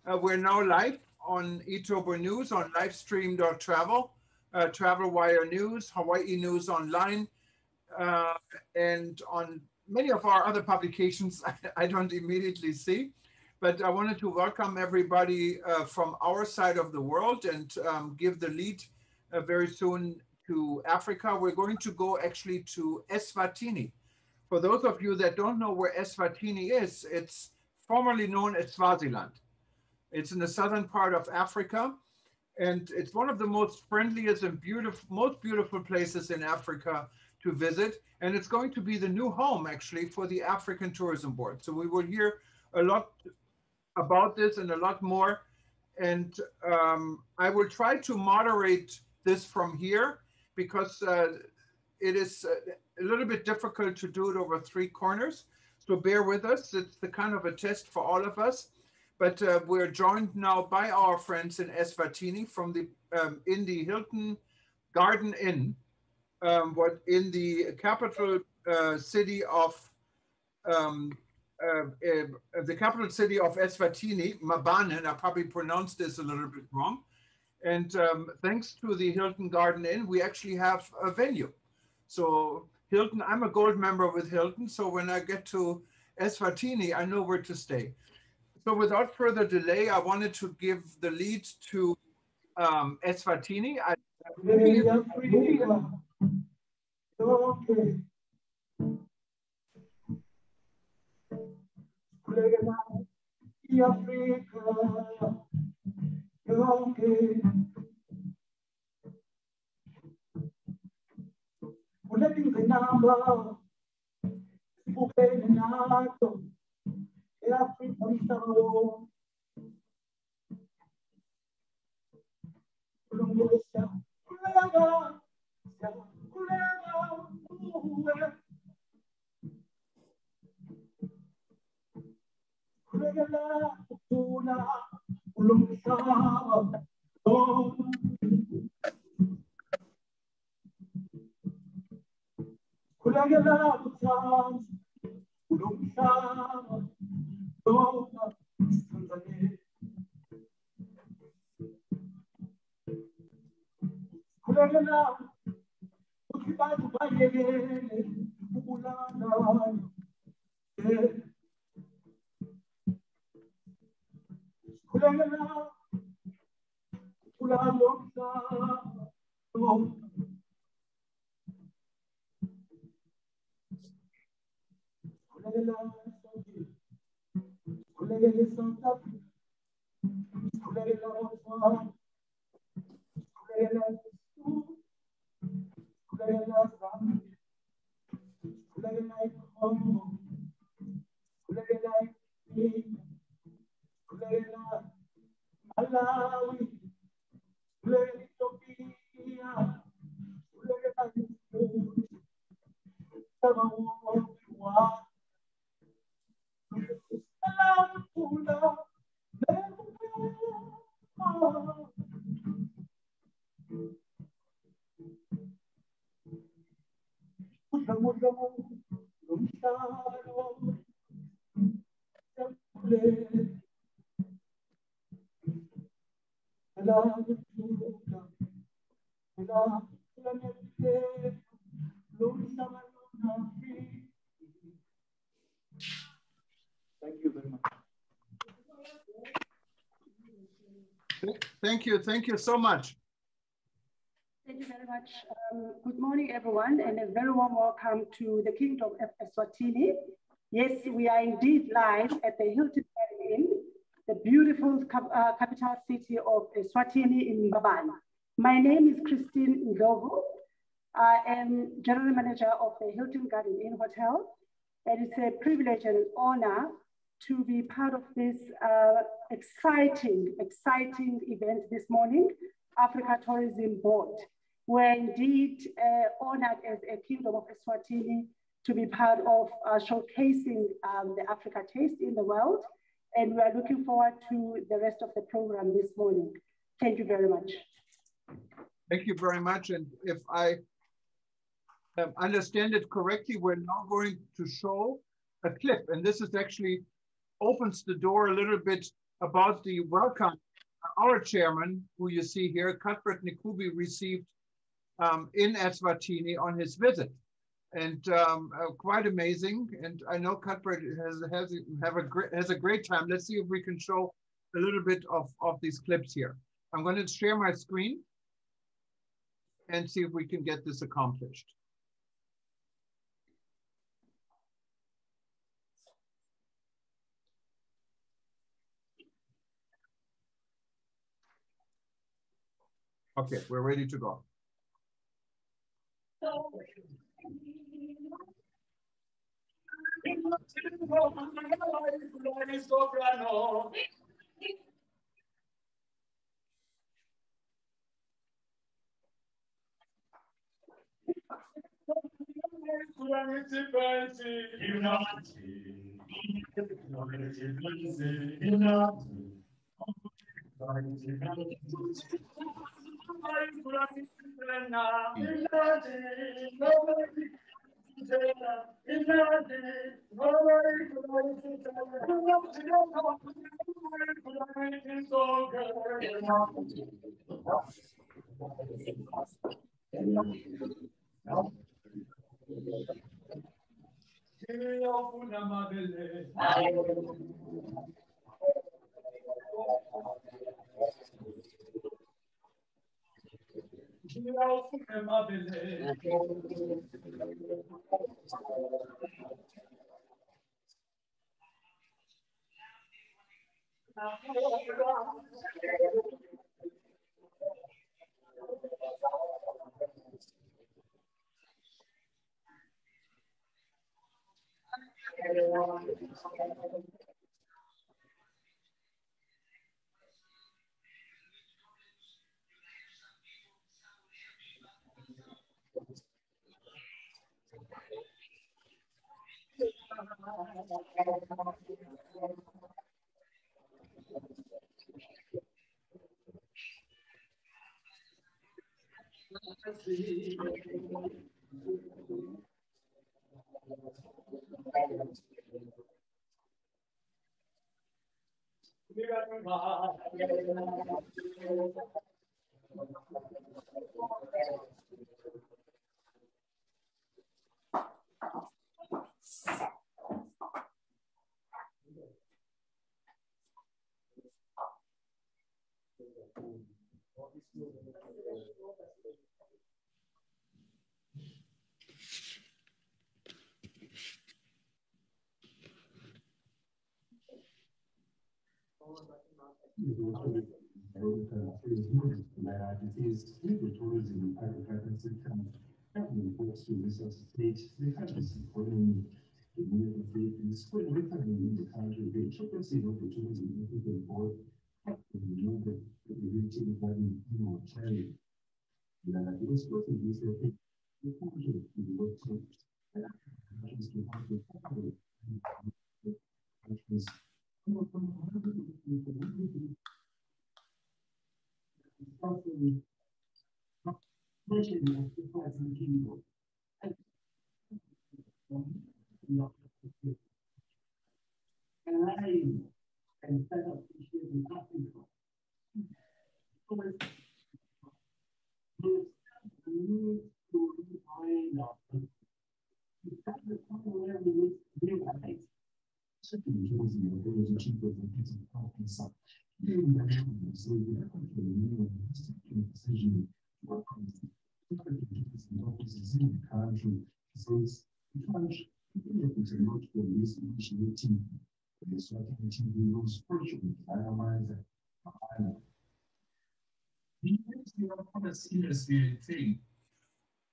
We're now live on Etober News on livestream.travel, Travel Wire News, Hawaii News Online, uh, and on many of our other publications I don't immediately see. But I wanted to welcome everybody from our side of the world and give the lead very soon to Africa. We're going to go actually to Eswatini. For those of you that don't know where Eswatini is, it's formerly known as Swaziland. It's in the southern part of Africa, and it's one of the most friendliest and most beautiful places in Africa to visit. And it's going to be the new home, actually, for the African Tourism Board. So we will hear a lot about this and a lot more. And I will try to moderate this from here because it is a little bit difficult to do it over three corners. So bear with us. It's the kind of a test for all of us. But we're joined now by our friends in Eswatini from the in the Hilton Garden Inn, in the capital city of the capital city of Eswatini, Mabane. And I probably pronounced this a little bit wrong. And thanks to the Hilton Garden Inn, we actually have a venue. So Hilton, I'm a gold member with Hilton. So when I get to Eswatini, I know where to stay. So without further delay, I wanted to give the lead to Eswatini. Thank you so much. Thank you very much. Good morning, everyone, and a very warm welcome to the Kingdom of Eswatini. Yes, we are indeed live at the Hilton Garden Inn, the beautiful capital city of Eswatini in Mabane. My name is Christine Ndlovu. I am General Manager of the Hilton Garden Inn Hotel, and it's a privilege and an honor to be part of this exciting event this morning, Africa Tourism Board. We're indeed honored as a Kingdom of Eswatini to be part of showcasing the Africa taste in the world. And we are looking forward to the rest of the program this morning. Thank you very much. Thank you very much. And if I understand it correctly, we're now going to show a clip. And this is actually opens the door a little bit about the welcome our chairman, who you see here, Cuthbert Nkubi, received in Eswatini on his visit. And quite amazing. And I know Cuthbert has a great time. Let's see if we can show a little bit of these clips here. I'm going to share my screen and see if we can get this accomplished. Okay, we're ready to go.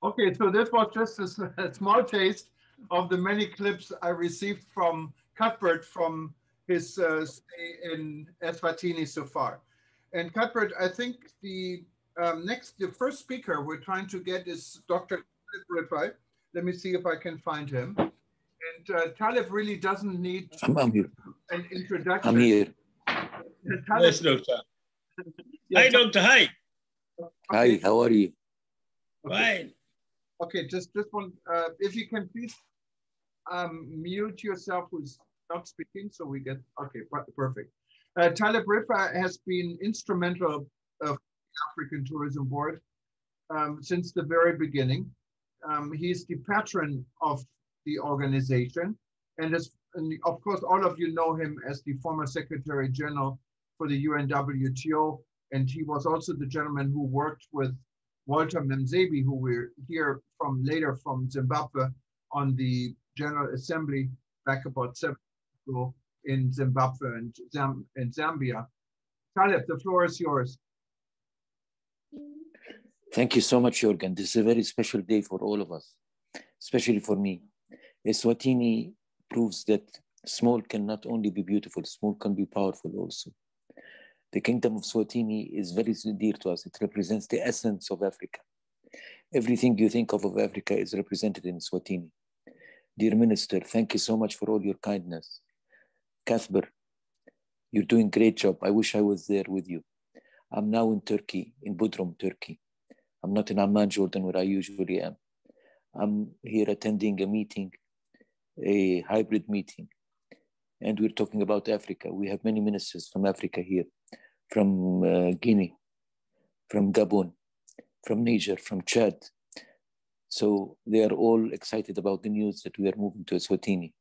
Okay, so this was just a small taste of the many clips I received from Cuthbert from his stay in Eswatini so far. And Cuthbert, I think the first speaker we're trying to get is Dr. Talib. Let me see if I can find him. And Talib really doesn't need I'm here. an introduction. I'm here. Talib, Yes, doctor. yeah, Hi, doctor. Hi. Hi, how are you? Fine. Okay, just one. If you can please mute yourself who's not speaking, so we get, okay, perfect. Talib Rifa has been instrumental of the African Tourism Board since the very beginning. He's the patron of the organization, and of course, all of you know him as the former Secretary General for the UNWTO, and he was also the gentleman who worked with Walter Memzebi, who we're here from later from Zimbabwe on the General Assembly back about 7 years ago in Zimbabwe and Zambia. Talib, the floor is yours. Thank you so much, Jürgen. This is a very special day for all of us, especially for me. Eswatini proves that small can not only be beautiful, small can be powerful also. The Kingdom of Eswatini is very dear to us. It represents the essence of Africa. Everything you think of Africa is represented in Eswatini. Dear Minister, thank you so much for all your kindness. Cuthbert, you're doing a great job. I wish I was there with you. I'm now in Turkey, in Bodrum, Turkey. I'm not in Amman, Jordan, where I usually am. I'm here attending a meeting, a hybrid meeting, and we're talking about Africa. We have many ministers from Africa here, from Guinea, from Gabon, from Niger, from Chad. So they are all excited about the news that we are moving to Eswatini.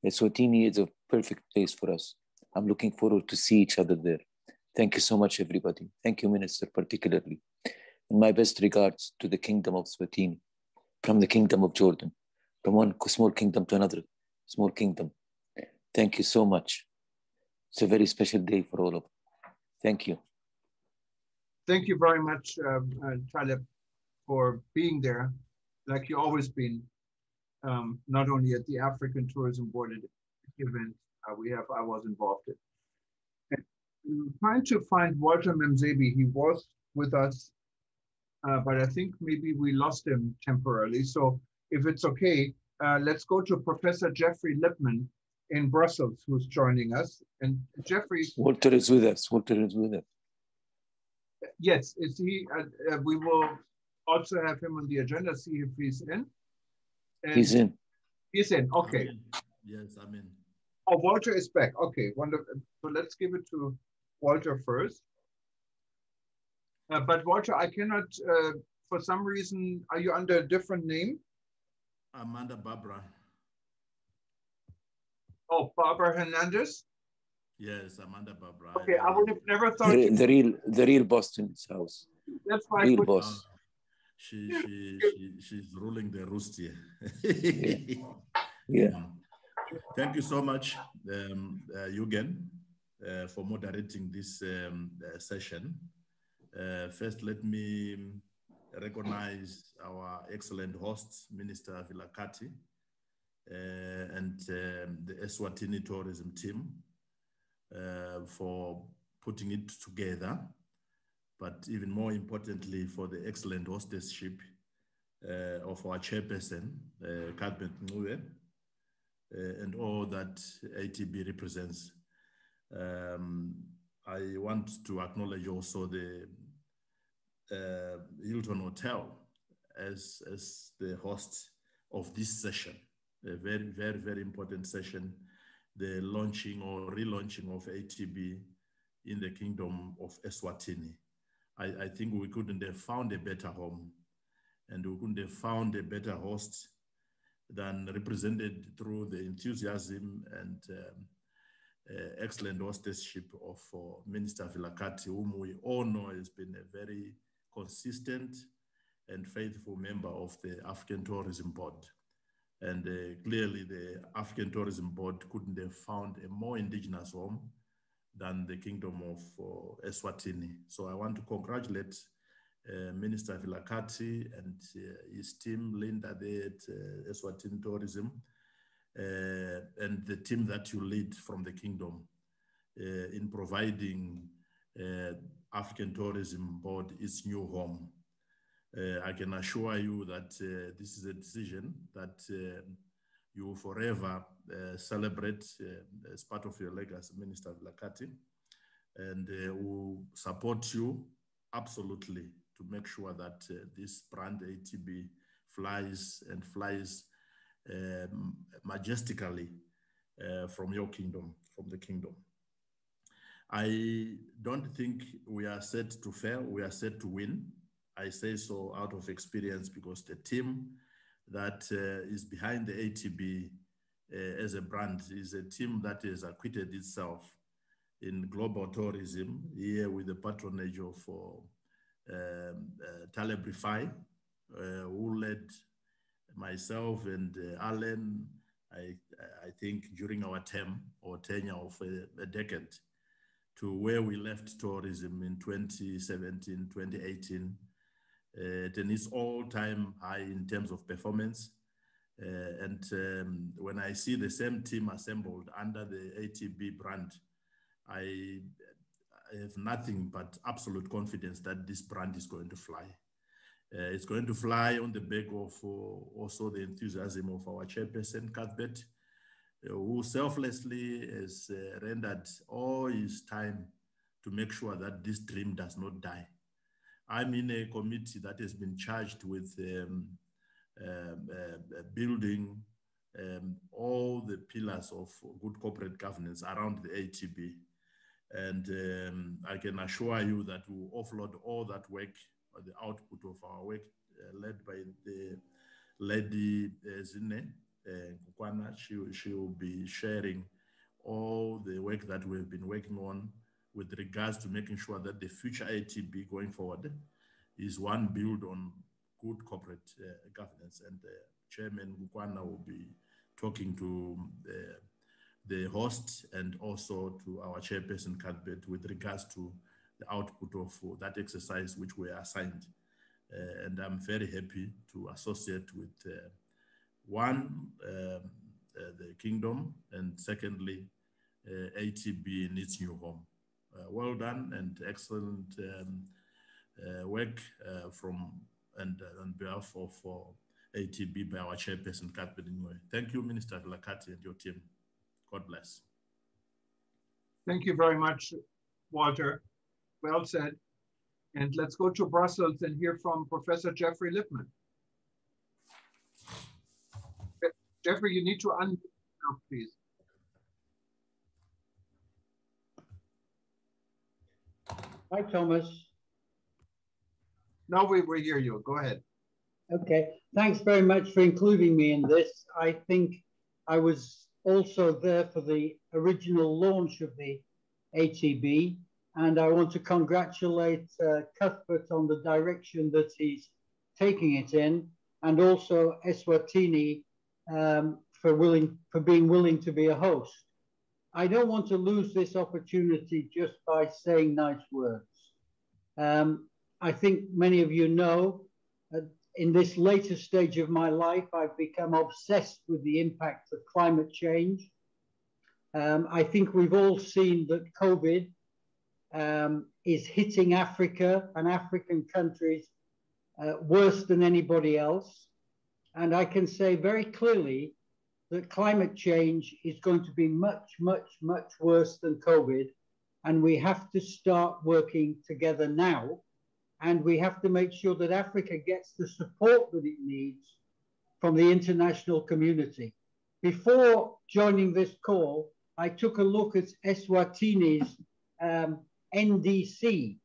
Eswatini is a perfect place for us. I'm looking forward to see each other there. Thank you so much, everybody. Thank you, Minister, particularly. And my best regards to the Kingdom of Eswatini, from the Kingdom of Jordan, from one small kingdom to another small kingdom. Thank you so much. It's a very special day for all of us. Thank you. Thank you very much, Talib, for being there, like you always been, not only at the African Tourism Board event I was involved in. And trying to find Walter Memzebi. He was with us, but I think maybe we lost him temporarily. So if it's okay, let's go to Professor Jeffrey Lipman in Brussels, who's joining us. And Jeffrey— Walter is with us. Walter is with us. Yes, is he? We will also have him on the agenda, see if he's in. And he's in. He's in, okay. I'm in. Yes, I'm in. Oh, Walter is back. Okay, wonderful. So let's give it to Walter first. But Walter, I cannot, for some reason, are you under a different name? I'm under Barbara. Oh, Barbara Hernandez? Yes, I'm under Barbara. Okay, I would have never thought— The real boss in his house. That's why real boss. She's ruling the roost here. Yeah. Thank you so much, Jürgen, for moderating this session. First, let me recognize our excellent host, Minister Vilakati, and the Eswatini tourism team for putting it together, but even more importantly, for the excellent hostessship of our chairperson, Cuthbert Ngube, and all that ATB represents. I want to acknowledge also the Hilton Hotel as the host of this session, a very, very, very important session, the launching or relaunching of ATB in the Kingdom of Eswatini. I think we couldn't have found a better home, and we couldn't have found a better host than represented through the enthusiasm and excellent hostessship of Minister Vilakati, whom we all know has been a very consistent and faithful member of the African Tourism Board. And clearly the African Tourism Board couldn't have found a more indigenous home than the Kingdom of Eswatini. So I want to congratulate Minister Vilakati and his team, Linda there at Eswatini Tourism, and the team that you lead from the Kingdom in providing African Tourism Board its new home. I can assure you that this is a decision that you will forever celebrate as part of your legacy, Minister Vilakati, and will support you absolutely to make sure that this brand ATB flies and flies majestically from your kingdom, from the kingdom. I don't think we are set to fail, we are set to win. I say so out of experience because the team that is behind the ATB as a brand is a team that has acquitted itself in global tourism here with the patronage of Taleb Rifai, who led myself and Alan, I think during our term or tenure of a decade, to where we left tourism in 2017, 2018, at an all-time high in terms of performance. When I see the same team assembled under the ATB brand, I have nothing but absolute confidence that this brand is going to fly. It's going to fly on the back of also the enthusiasm of our chairperson, Cuthbert, who selflessly has rendered all his time to make sure that this dream does not die. I'm in a committee that has been charged with building all the pillars of good corporate governance around the ATB. And I can assure you that we'll offload all that work, the output of our work, led by the lady Zine Kukwana. She will be sharing all the work that we've been working on with regards to making sure that the future ATB going forward is one built on good corporate governance. And Chairman Kukwana will be talking to the host and also to our chairperson Cuthbert with regards to the output of that exercise which we are assigned. And I'm very happy to associate with the Kingdom, and secondly, ATB in its new home. Well done and excellent work on behalf of ATB by our chairperson Cuthbert. Thank you, Minister Vilakati and your team. God bless. Thank you very much, Walter. Well said. And let's go to Brussels and hear from Professor Jeffrey Lippman. Jeffrey, you need to unmute yourself, please. Hi, Thomas. Now we hear you. Go ahead. Okay, thanks very much for including me in this. I think I was also there for the original launch of the ATB, and I want to congratulate Cuthbert on the direction that he's taking it in, and also Eswatini for being willing to be a host. I don't want to lose this opportunity just by saying nice words. I think many of you know, in this later stage of my life, I've become obsessed with the impact of climate change. I think we've all seen that COVID is hitting Africa and African countries worse than anybody else. And I can say very clearly that climate change is going to be much, much, much worse than COVID. And we have to start working together now. And we have to make sure that Africa gets the support that it needs from the international community. Before joining this call, I took a look at Eswatini's NDC.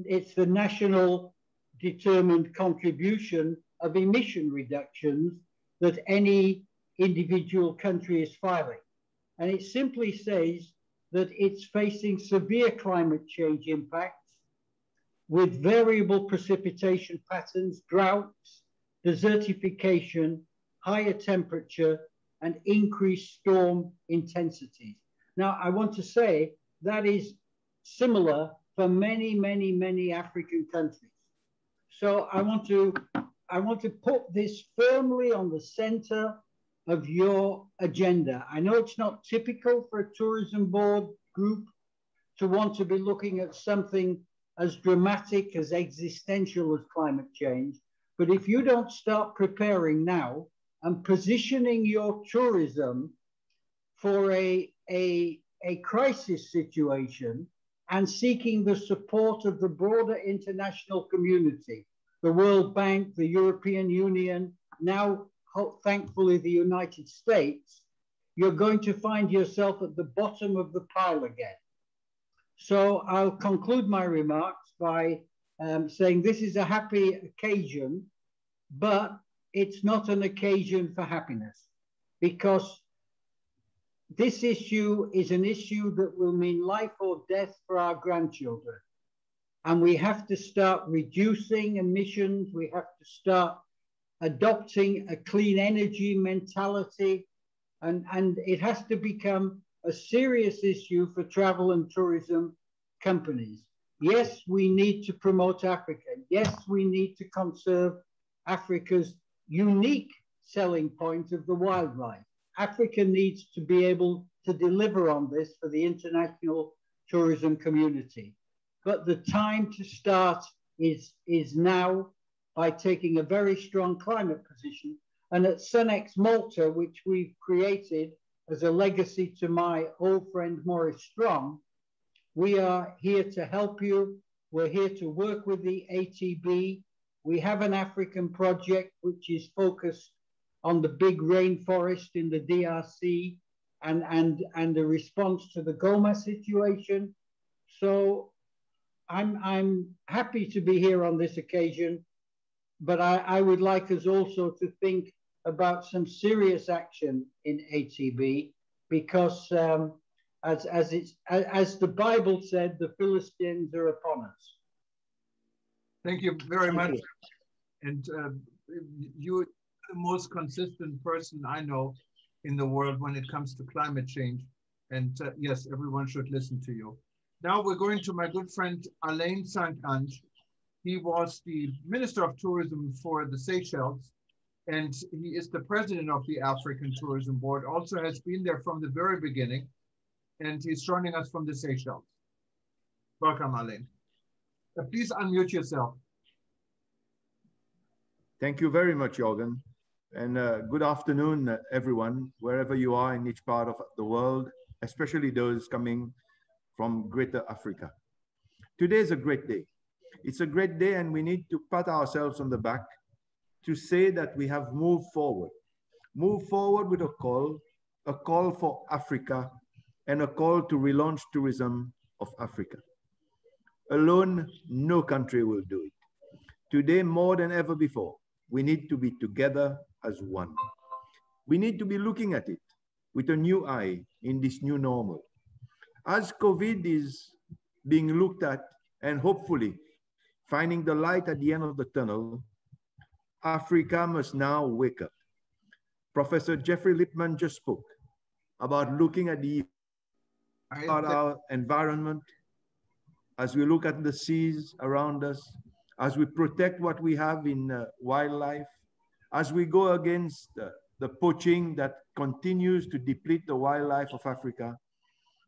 It's the National Determined Contribution of Emission Reductions that any individual country is filing. And it simply says that it's facing severe climate change impacts with variable precipitation patterns, droughts, desertification, higher temperature, and increased storm intensities. Now, I want to say that is similar for many, many, many African countries. So I want to put this firmly on the center of your agenda. I know it's not typical for a tourism board group to want to be looking at something as dramatic, as existential as climate change. But if you don't start preparing now and positioning your tourism for a crisis situation and seeking the support of the broader international community, the World Bank, the European Union, now thankfully the United States, you're going to find yourself at the bottom of the pile again. So I'll conclude my remarks by saying this is a happy occasion, but it's not an occasion for happiness, because this issue is an issue that will mean life or death for our grandchildren. And we have to start reducing emissions. We have to start adopting a clean energy mentality. And it has to become a serious issue for travel and tourism companies. Yes, we need to promote Africa. Yes, we need to conserve Africa's unique selling point of the wildlife. Africa needs to be able to deliver on this for the international tourism community. But the time to start is now, by taking a very strong climate position. And at Sunex Malta, which we've created as a legacy to my old friend Maurice Strong, we are here to help you. We're here to work with the ATB. We have an African project which is focused on the big rainforest in the DRC and the response to the Goma situation. So I'm happy to be here on this occasion, but I would like us also to think about some serious action in ATB, because as the Bible said, the Philistines are upon us. Thank you very much. You. And you're the most consistent person I know in the world when it comes to climate change. And yes, everyone should listen to you. Now we're going to my good friend Alain Saint-Ange. He was the Minister of Tourism for the Seychelles, and he is the president of the African Tourism Board, also has been there from the very beginning, and he's joining us from the Seychelles. Welcome, Alain. Please unmute yourself. Thank you very much, Jorgen. And good afternoon, everyone, wherever you are in each part of the world, especially those coming from Greater Africa. Today is a great day. It's a great day, and we need to pat ourselves on the back to say that we have moved forward. Move forward with a call for Africa, and a call to relaunch tourism of Africa. Alone, no country will do it. Today, more than ever before, we need to be together as one. We need to be looking at it with a new eye in this new normal. As COVID is being looked at and hopefully finding the light at the end of the tunnel, Africa must now wake up. Professor Jeffrey Lippman just spoke about looking at our environment, as we look at the seas around us, as we protect what we have in wildlife, as we go against the poaching that continues to deplete the wildlife of Africa.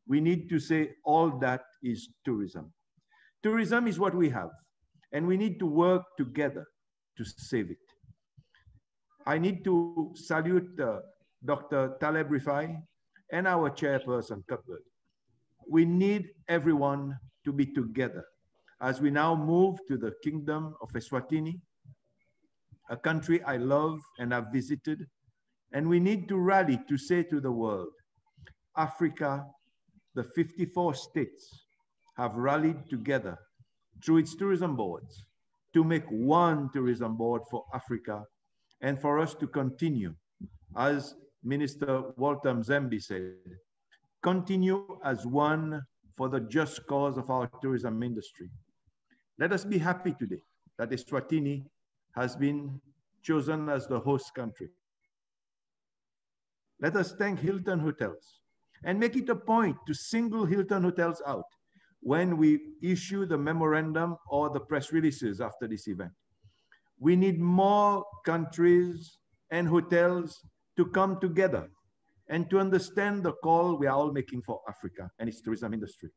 We need to say all that is tourism. Tourism is what we have, and we need to work together to save it. I need to salute Dr. Taleb Rifai and our chairperson, Cuthbert. We need everyone to be together as we now move to the Kingdom of Eswatini, a country I love and have visited. And we need to rally to say to the world, Africa, the 54 states have rallied together through its tourism boards to make one tourism board for Africa, and for us to continue, as Minister Walter Mzembe said, continue as one for the just cause of our tourism industry. Let us be happy today that Eswatini has been chosen as the host country. Let us thank Hilton Hotels and make it a point to single Hilton Hotels out when we issue the memorandum or the press releases after this event. We need more countries and hotels to come together and to understand the call we are all making for Africa and its tourism industry.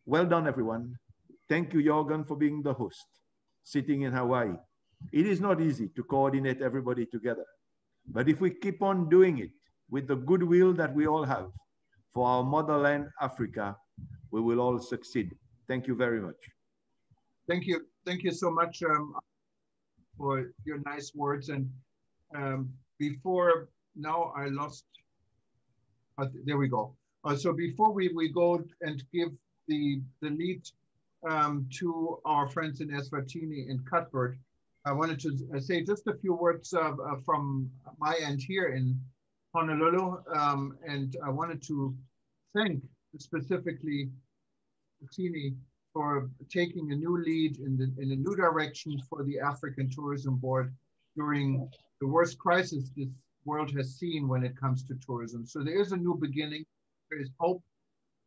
Well done, everyone. Thank you, Jorgen, for being the host, sitting in Hawaii. It is not easy to coordinate everybody together, but if we keep on doing it with the goodwill that we all have for our motherland, Africa, we will all succeed. Thank you very much. Thank you. Thank you so much for your nice words. And before now, I lost, there we go. So before we go and give the lead to our friends in Eswatini and Cuthbert, I wanted to say just a few words from my end here in Honolulu, and I wanted to thank specifically Eswatini for taking a new lead in a new direction for the African Tourism Board during the worst crisis this world has seen when it comes to tourism. So there is a new beginning, there is hope,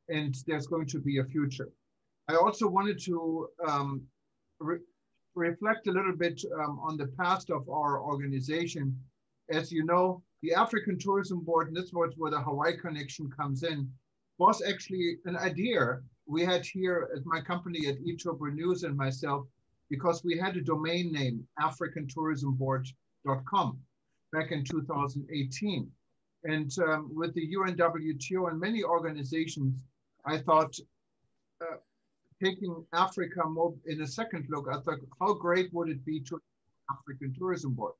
and there's going to be a future. I also wanted to reflect a little bit on the past of our organization. As you know, the African Tourism Board, and this is where the Hawaii connection comes in, was actually an idea we had here at my company at eTober News and myself, because we had a domain name, africantourismboard.com, back in 2018. And with the UNWTO and many organizations, I thought, taking Africa more in a second look, I thought, how great would it be to African Tourism Board?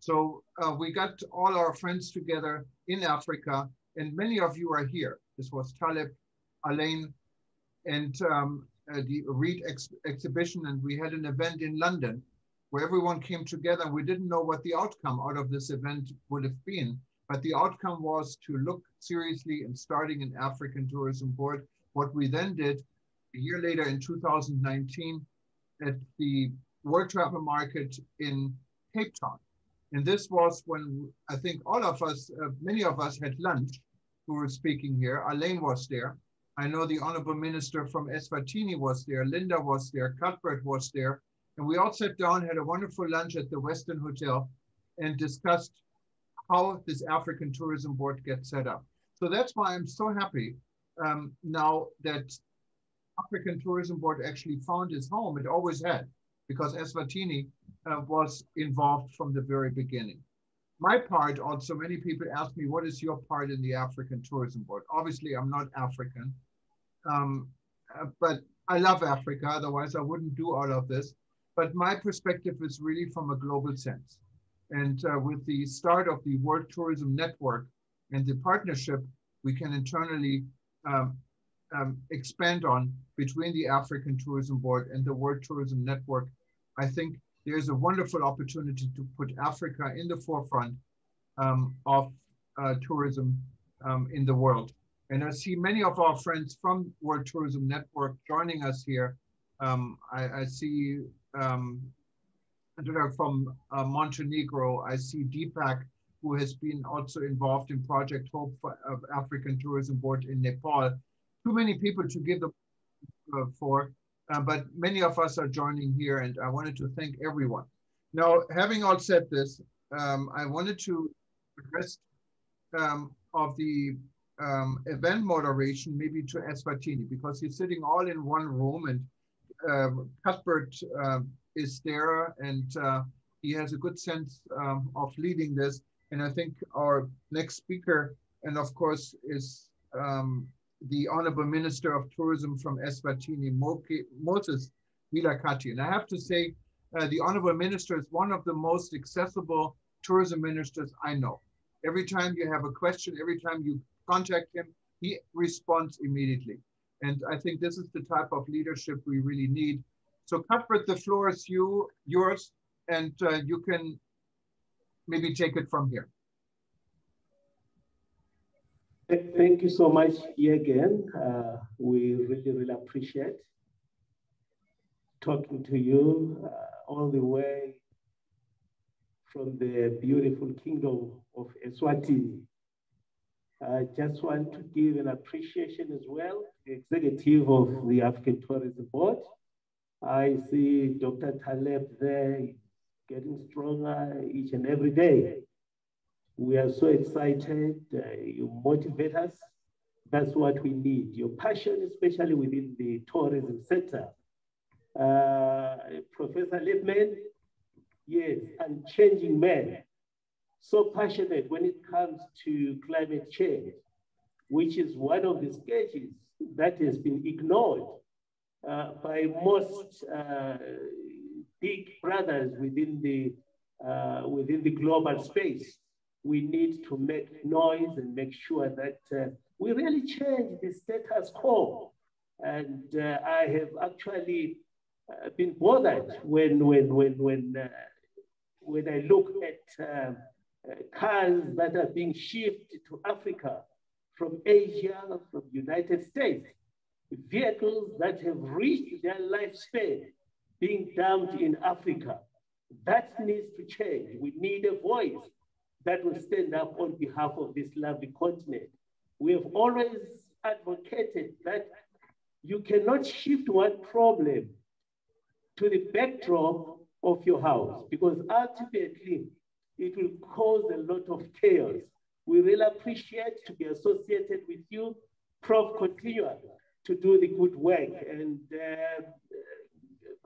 So we got all our friends together in Africa, and many of you are here. This was Taleb, Alain, and the Reed exhibition, and we had an event in London where everyone came together. We didn't know what the outcome out of this event would have been, but the outcome was to look seriously in starting an African Tourism Board. What we then did a year later in 2019 at the World Travel Market in Cape Town. And this was when I think all of us, many of us had lunch who were speaking here. Alain was there. I know the Honorable Minister from Eswatini was there. Linda was there. Cuthbert was there. And we all sat down, had a wonderful lunch at the Westin Hotel and discussed how this African Tourism Board gets set up. So that's why I'm so happy now that African Tourism Board actually found its home. It always had, because Eswatini was involved from the very beginning. My part also, many people ask me, what is your part in the African Tourism Board? Obviously, I'm not African, but I love Africa, otherwise I wouldn't do all of this. But my perspective is really from a global sense. And with the start of the World Tourism Network and the partnership we can internally expand on between the African Tourism Board and the World Tourism Network, I think there's a wonderful opportunity to put Africa in the forefront of tourism in the world. And I see many of our friends from World Tourism Network joining us here. I see from Montenegro, I see Deepak, who has been also involved in Project Hope of African Tourism Board in Nepal. Too many people to give the for, but many of us are joining here, and I wanted to thank everyone. Now, having all said this, I wanted to address of the event moderation maybe to Eswatini, because he's sitting all in one room, and Cuthbert is there, and he has a good sense of leading this. And I think our next speaker, and of course, is the Honorable Minister of Tourism from Eswatini, Moses Vilakati. And I have to say, the Honorable Minister is one of the most accessible tourism ministers I know. Every time you have a question, every time you contact him, he responds immediately. And I think this is the type of leadership we really need. So Cuthbert, the floor is yours, and you can maybe take it from here. Thank you so much, Jürgen. We really appreciate talking to you all the way from the beautiful kingdom of Eswatini. I just want to give an appreciation as well to the executive of the African Tourism Board. I see Dr. Taleb there getting stronger each and every day. We are so excited. You motivate us. That's what we need. Your passion, especially within the tourism sector. Professor Lippman, yes, and changing man. So passionate when it comes to climate change, which is one of the stages that has been ignored by most big brothers within the global space. We need to make noise and make sure that we really change the status quo And I have actually been bothered when I look at cars that are being shipped to Africa from Asia, from the United States, vehicles that have reached their lifespan being dumped in Africa. That needs to change. We need a voice that will stand up on behalf of this lovely continent. We have always advocated that you cannot shift one problem to the backdrop of your house, because ultimately it will cause a lot of chaos. We really appreciate to be associated with you. Prof, continue to do the good work. And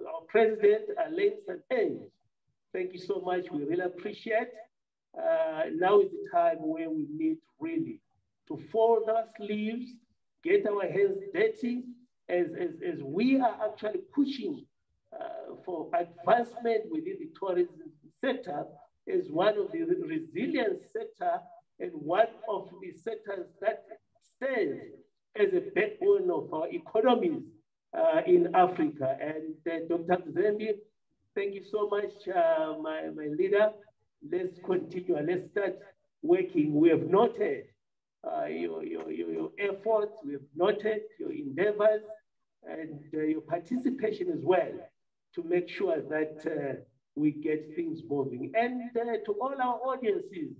our president, Alain Santen, thank you so much. We really appreciate. Now is the time where we need really to fold our sleeves, get our hands dirty, as we are actually pushing for advancement within the tourism sector as one of the resilient sector and one of the sectors that stands as a backbone of our economies in Africa. And Dr. Zembi, thank you so much, my leader. Let's continue. Let's start working. We have noted your efforts. We have noted your endeavors and your participation as well to make sure that we get things moving. And to all our audiences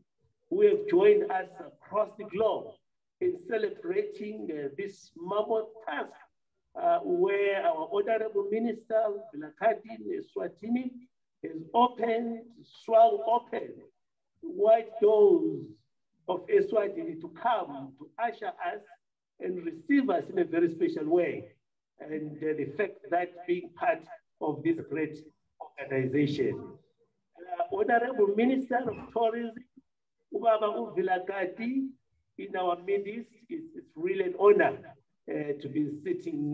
who have joined us across the globe in celebrating this mammoth task where our Honorable Minister, Vilakazi Eswatini, has swung open wide doors of Eswatini to come to usher us and receive us in a very special way. And the fact that being part of this great organization. Honorable Minister of Tourism, Ubaba Vilakazi, in our midst, it's really an honor to be sitting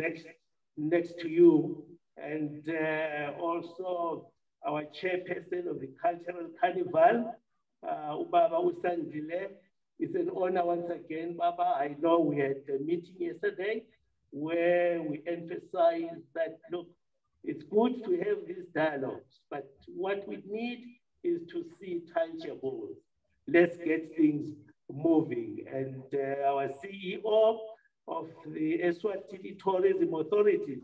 next to you. And also our chairperson of the Cultural Carnival, Ubaba Usandile. It's an honor once again, Baba. I know we had a meeting yesterday where we emphasized that, look, it's good to have these dialogues, but what we need is to see tangibles. Let's get things moving. And our CEO of the Eswatini Tourism Authority,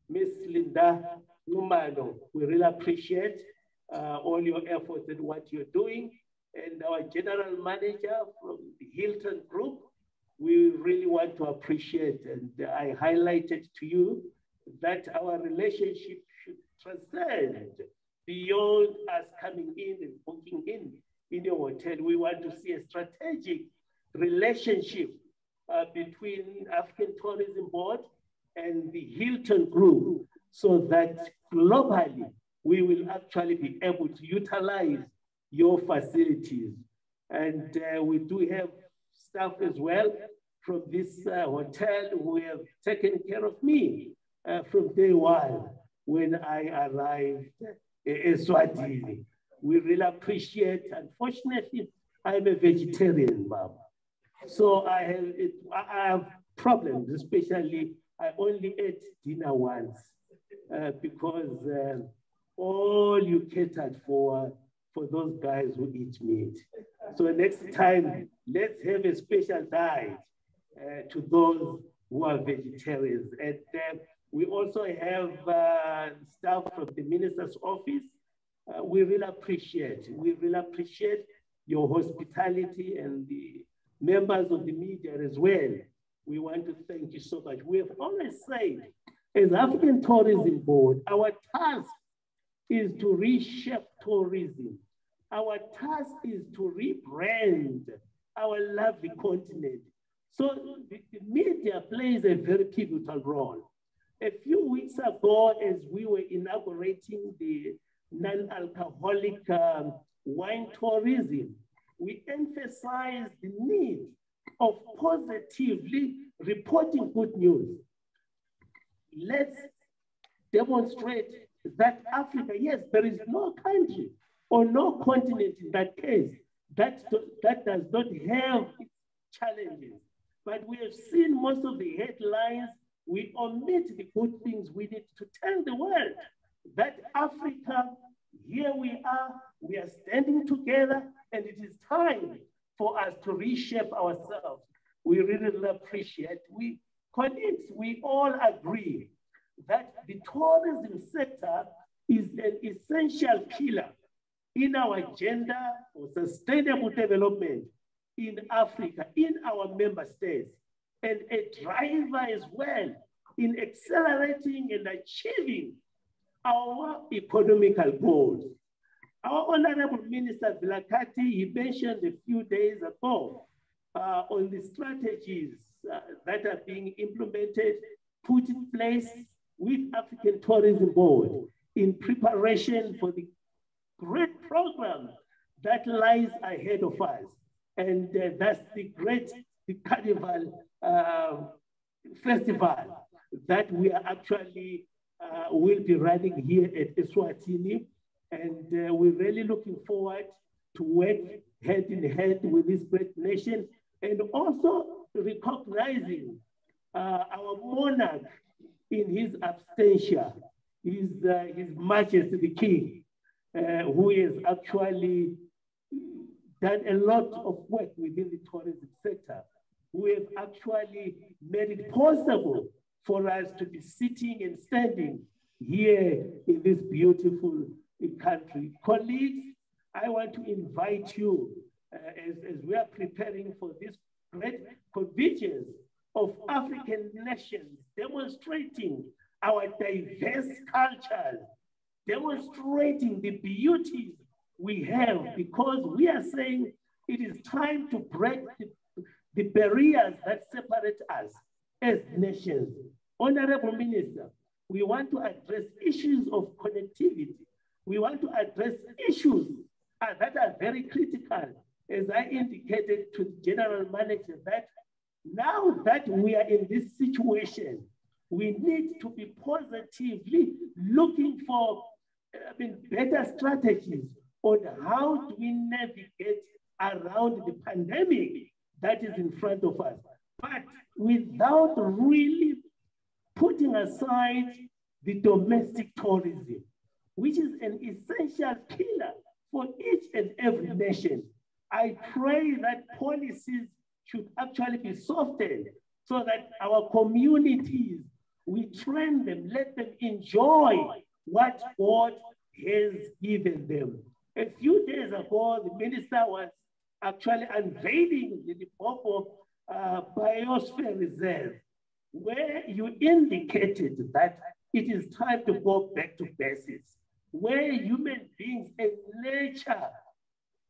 Ms. Linda Numano, we really appreciate all your efforts and what you're doing. And our general manager from the Hilton Group, we really want to appreciate, and I highlighted to you that our relationship should transcend beyond us coming in and booking in your hotel. We want to see a strategic relationship between African Tourism Board and the Hilton Group, so that globally we will actually be able to utilize your facilities. And we do have staff as well from this hotel who have taken care of me from day one when I arrived in Eswatini. We really appreciate. Unfortunately, I'm a vegetarian, Mom. So I have problems, especially I only ate dinner once because all you catered for those guys who eat meat. So next time, let's have a special diet to those who are vegetarians. And we also have staff from the minister's office. We really appreciate your hospitality, and the members of the media as well. We want to thank you so much. We have always said, as African Tourism Board, our task is to reshape tourism. Our task is to rebrand our lovely continent. So the media plays a very pivotal role. A few weeks ago, as we were inaugurating the non-alcoholic wine tourism, we emphasized the need of positively reporting good news. Let's demonstrate that Africa, yes, there is no country or no continent in that case that does not have its challenges. But we have seen most of the headlines we omit the good things. We need to tell the world that Africa, here we are standing together, and it is time for us to reshape ourselves. We really appreciate, colleagues, we all agree that the tourism sector is an essential pillar in our agenda for sustainable development in Africa, in our member states, and a driver as well in accelerating and achieving our economical goals. Our Honorable Minister Vilakati, he mentioned a few days ago on the strategies that are being implemented, put in place with African Tourism Board in preparation for the great program that lies ahead of us. And that's the Carnival Festival that we are actually will be running here at Eswatini. And we're really looking forward to work hand in hand with this great nation, and also recognizing our monarch in his absentia, His Majesty the King, who has actually done a lot of work within the tourism sector, who have actually made it possible for us to be sitting and standing here in this beautiful country. Colleagues, I want to invite you as we are preparing for this great convergence of African nations, demonstrating our diverse cultures, demonstrating the beauty we have, because we are saying it is time to break the barriers that separate us as nations. Honorable Minister, we want to address issues of connectivity. We want to address issues that are very critical, as I indicated to the General Manager, that now that we are in this situation, we need to be positively looking for better strategies on how do we navigate around the pandemic that is in front of us, but without really putting aside the domestic tourism, which is an essential pillar for each and every nation. I pray that policies should actually be softened so that our communities, we train them, let them enjoy what God has given them. A few days ago, the minister was actually unveiling the Limpopo Biosphere Reserve, where you indicated that it is time to go back to basics, where human beings and nature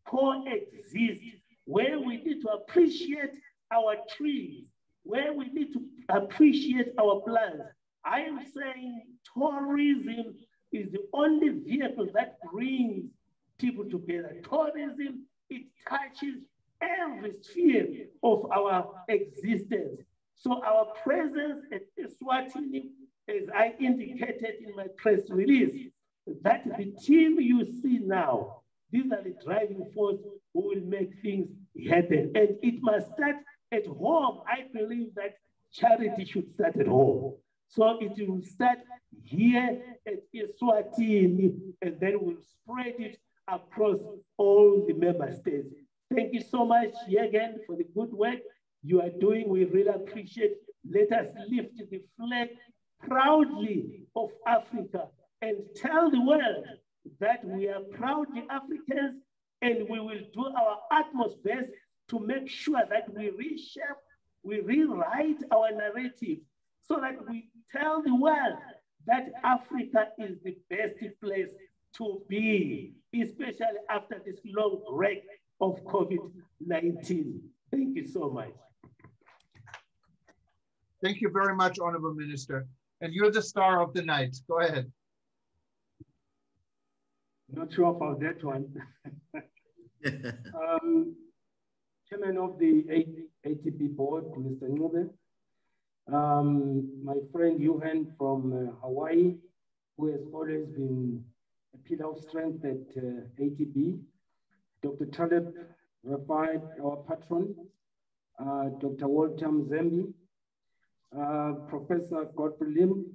coexist, where we need to appreciate our trees, where we need to appreciate our plants. I am saying tourism is the only vehicle that brings people together. Tourism, it touches every sphere of our existence. So our presence at Eswatini, as I indicated in my press release, that the team you see now, these are the driving force who will make things happen. And it must start at home. I believe that charity should start at home. So it will start here at Eswatini, and then we'll spread it across all the member states. Thank you so much again for the good work you are doing. We really appreciate. Let us lift the flag proudly of Africa and tell the world that we are proudly Africans, and we will do our utmost best to make sure that we reshape, we rewrite our narrative so that we tell the world that Africa is the best place to be, especially after this long break of COVID-19. Thank you so much. Thank you very much, Honorable Minister. And you're the star of the night. Go ahead. Not sure about that one. Chairman of the ATP board, Mr. Ngube, my friend Johan from Hawaii, who has always been a pillar of strength at ATP, Dr. Taleb Rafai, our patron, Dr. Walter Mzembi, Professor Godfrey Lim,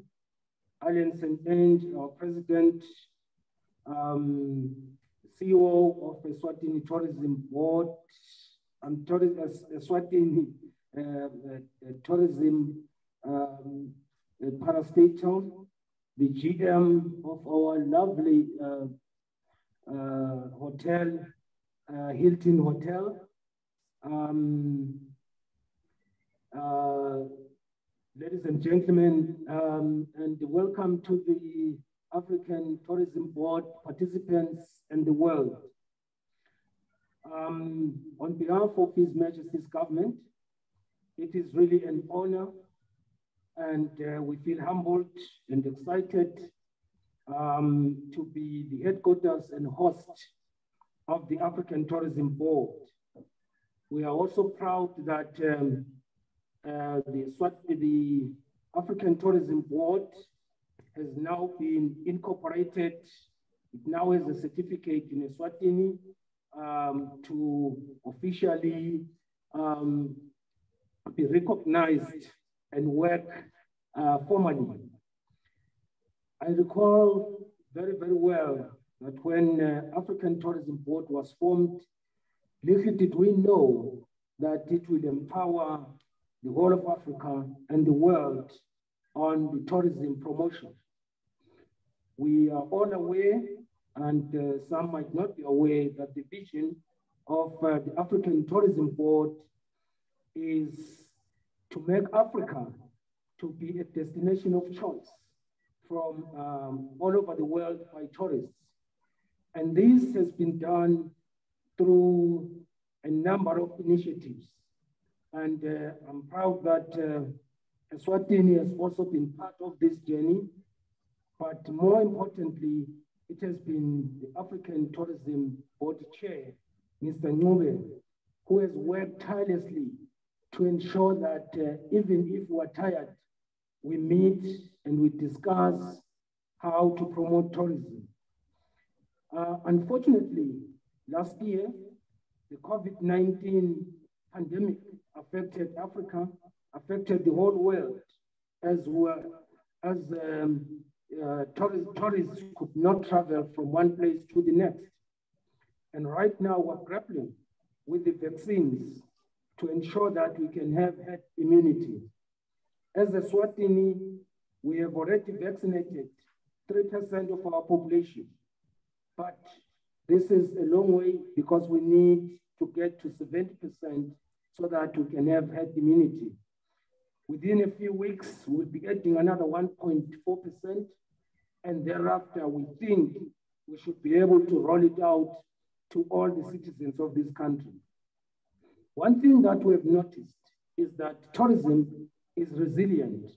Alliance St. Ange, our president, CEO of Eswatini Tourism Board, and Eswatini Tourism Parastatal, the GM of our lovely hotel, Hilton Hotel. Ladies and gentlemen, and welcome to the African Tourism Board participants and the world. On behalf of His Majesty's government, it is really an honor, and we feel humbled and excited to be the headquarters and host of the African Tourism Board. We are also proud that the African Tourism Board has now been incorporated. It now has a certificate in Eswatini to officially be recognized and work formally. I recall very, very well that when African Tourism Board was formed, little did we know that it will empower the whole of Africa and the world on the tourism promotion. We are all aware, and some might not be aware, that the vision of the African Tourism Board is to make Africa to be a destination of choice from all over the world by tourists. And this has been done through a number of initiatives. And I'm proud that Eswatini has also been part of this journey. But more importantly, it has been the African Tourism Board Chair, Mr. Ncube, who has worked tirelessly to ensure that even if we're tired, we meet and we discuss how to promote tourism. Unfortunately, last year, the COVID-19 pandemic affected Africa, affected the whole world, as well as tourists could not travel from one place to the next. And right now we're grappling with the vaccines to ensure that we can have herd immunity. As Eswatini, we have already vaccinated 3% of our population, but this is a long way because we need to get to 70% so that we can have herd immunity. Within a few weeks, we'll be getting another 1.4%, and thereafter we think we should be able to roll it out to all the citizens of this country. One thing that we've noticed is that tourism is resilient,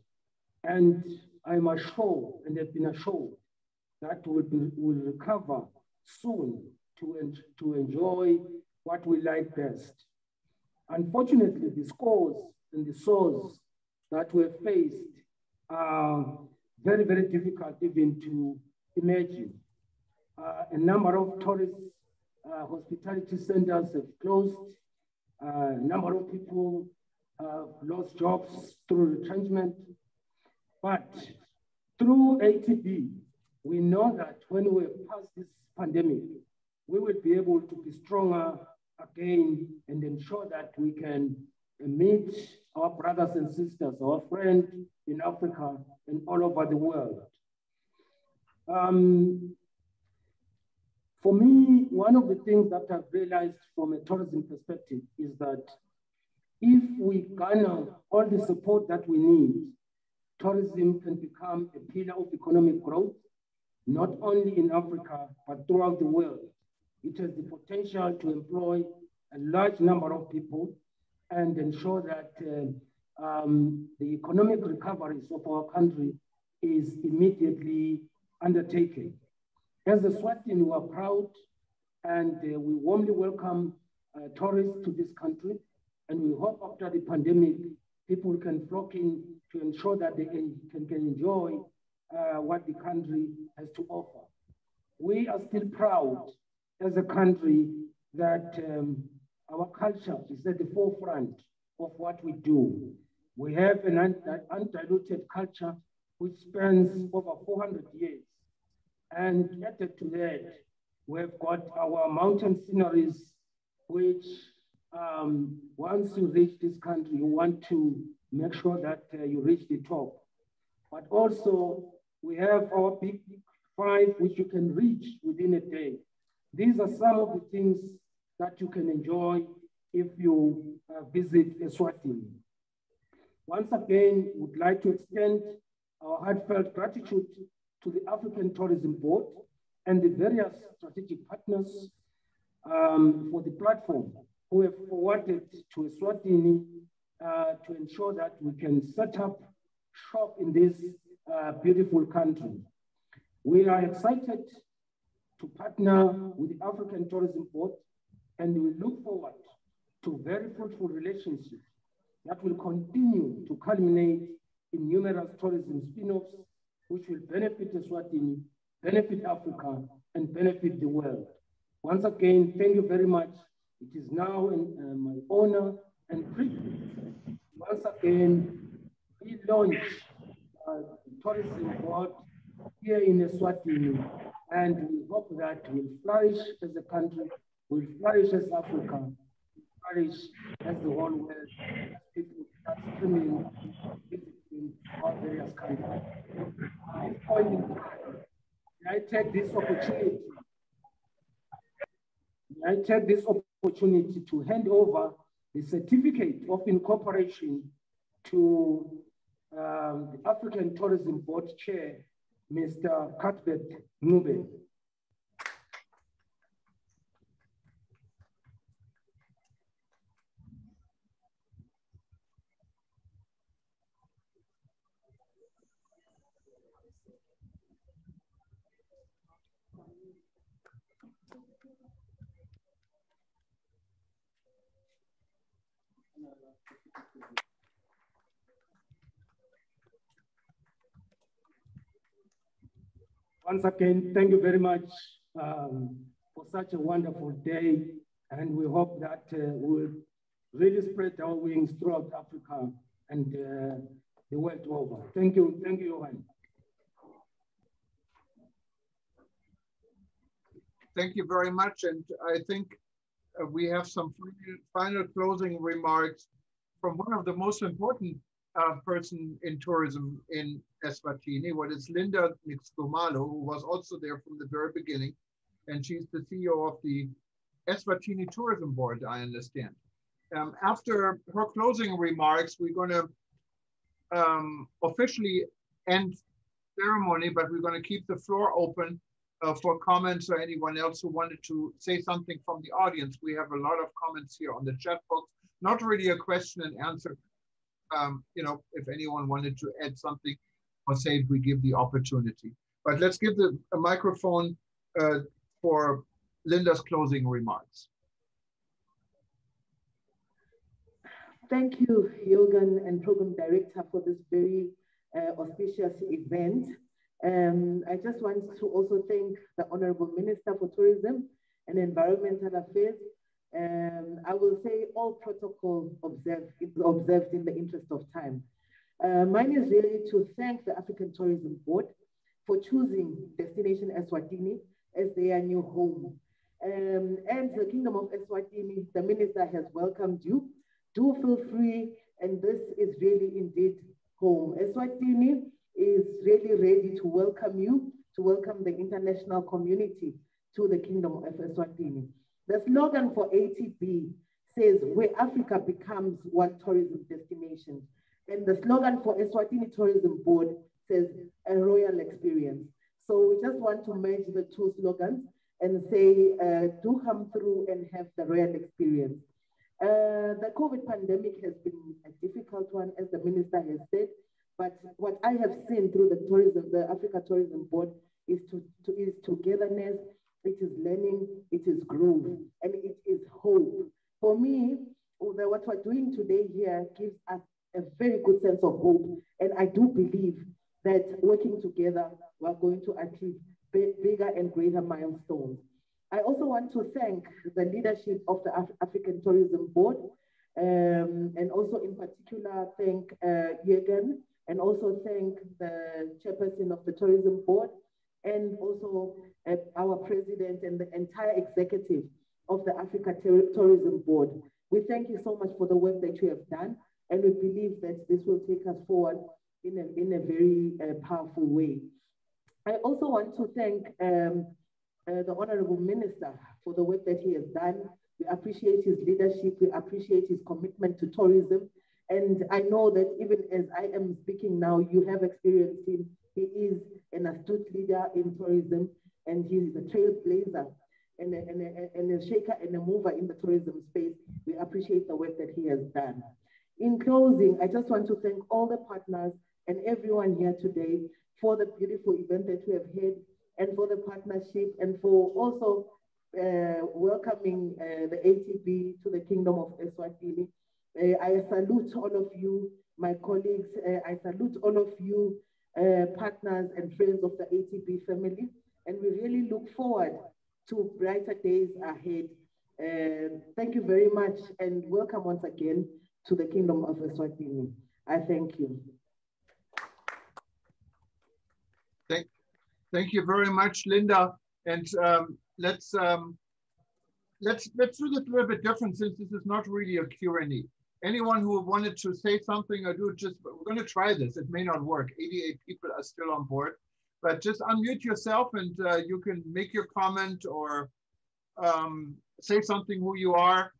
and I'm assured and have been assured that we'll recover soon to enjoy what we like best. Unfortunately, the scores and the sores that we're faced are very, very difficult even to imagine. A number of tourist hospitality centers have closed. A number of people lost jobs through retrenchment. But through ATB, we know that when we pass this pandemic, we will be able to be stronger again and ensure that we can meet our brothers and sisters, our friends in Africa and all over the world. For me, one of the things that I've realized from a tourism perspective is that if we garner all the support that we need, tourism can become a pillar of economic growth, not only in Africa, but throughout the world. It has the potential to employ a large number of people and ensure that the economic recoveries of our country is immediately undertaken. As a Eswatini, we are proud and we warmly welcome tourists to this country. And we hope after the pandemic, people can flock in to ensure that they can enjoy what the country has to offer. We are still proud as a country that our culture is at the forefront of what we do. We have an undiluted culture which spans over 400 years. And added to that, we've got our mountain sceneries, which once you reach this country, you want to make sure that you reach the top. But also, we have our big five, which you can reach within a day. These are some of the things that you can enjoy if you visit Eswatini. Once again, would like to extend our heartfelt gratitude to the African Tourism Board and the various strategic partners for the platform who have forwarded to Eswatini to ensure that we can set up shop in this beautiful country. We are excited to partner with the African Tourism Board, and we look forward to very fruitful relationships that will continue to culminate in numerous tourism spin-offs, which will benefit Eswatini, benefit Africa, and benefit the world. Once again, thank you very much. It is now my honor and privilege once again relaunch the tourism board here in Eswatini, and we hope that we'll flourish as a country, we'll flourish as Africa, we'll flourish as the whole world, as people start streaming, visiting our various countries. At this point in time, I take this opportunity to hand over the certificate of incorporation to the African Tourism Board Chair, Mr. Cuthbert Ngube. Once again, thank you very much for such a wonderful day. And we hope that we'll really spread our wings throughout Africa and the world over. Thank you, Johan. Thank you very much. And I think we have some final closing remarks from one of the most important person in tourism in Eswatini, what is Linda Mixkomalo, who was also there from the very beginning. And she's the CEO of the Eswatini Tourism Board, I understand. After her closing remarks, we're going to officially end ceremony, but we're going to keep the floor open for comments or anyone else who wanted to say something from the audience. We have a lot of comments here on the chat box, not really a question and answer. You know, if anyone wanted to add something or say it, we give the opportunity. But let's give a microphone for Linda's closing remarks. Thank you, Jürgen and Program Director, for this very auspicious event. I just want to also thank the Honorable Minister for Tourism and Environmental Affairs. I will say all protocol observed in the interest of time. Mine is really to thank the African Tourism Board for choosing Destination Eswatini as their new home. And the Kingdom of Eswatini, the Minister has welcomed you. Do feel free, and this is really indeed home. Eswatini is really ready to welcome you, to welcome the international community to the Kingdom of Eswatini. The slogan for ATB says, where Africa becomes one tourism destination. And the slogan for Eswatini Tourism Board says, a royal experience. So we just want to merge the two slogans and say, do come through and have the royal experience. The COVID pandemic has been a difficult one, as the Minister has said, but what I have seen through the Africa Tourism Board is togetherness, it is learning, it is growth, and it is hope. For me, what we're doing today here gives us a very good sense of hope, and I do believe that working together, we're going to achieve bigger and greater milestones. I also want to thank the leadership of the African Tourism Board And also in particular, thank Jürgen, and also thank the chairperson of the tourism board, and also our president and the entire executive of the Africa Tourism Board. We thank you so much for the work that you have done, and we believe that this will take us forward in a very powerful way. I also want to thank the Honorable Minister for the work that he has done. We appreciate his leadership, we appreciate his commitment to tourism. And I know that even as I am speaking now, you have experienced him. He is an astute leader in tourism, and he's a trailblazer and a shaker and a mover in the tourism space. We appreciate the work that he has done. In closing, I just want to thank all the partners and everyone here today for the beautiful event that we have had, and for the partnership, and for also welcoming the ATB to the Kingdom of Eswatini. I salute all of you, my colleagues. I salute all of you, partners and friends of the ATB family. And we really look forward to brighter days ahead. Thank you very much, and welcome once again to the Kingdom of Eswatini. I thank you. Thank you very much, Linda. And let's do this a little bit different, since this is not really a Q&A. Anyone who wanted to say something or do just, we're going to try this. It may not work. 88 people are still on board, but just unmute yourself and you can make your comment or say something who you are.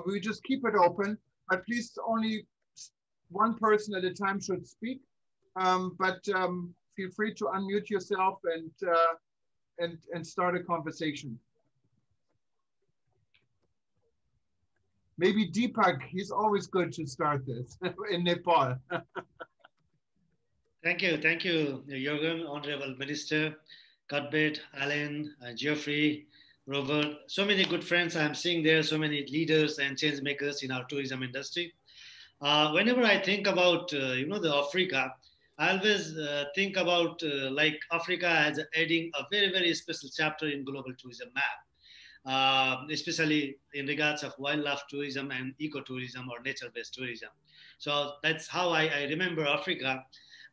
We just keep it open, but please only one person at a time should speak. Feel free to unmute yourself and start a conversation. Maybe Deepak, he's always good to start this in Nepal. Thank you, Jürgen, Honorable Minister, Cuthbert, Alan, Geoffrey, Robert. So many good friends I'm seeing there, so many leaders and change makers in our tourism industry. Whenever I think about, the Africa, I always think about like Africa as adding a very, very special chapter in global tourism map, especially in regards of wildlife tourism and ecotourism or nature-based tourism. So that's how I remember Africa.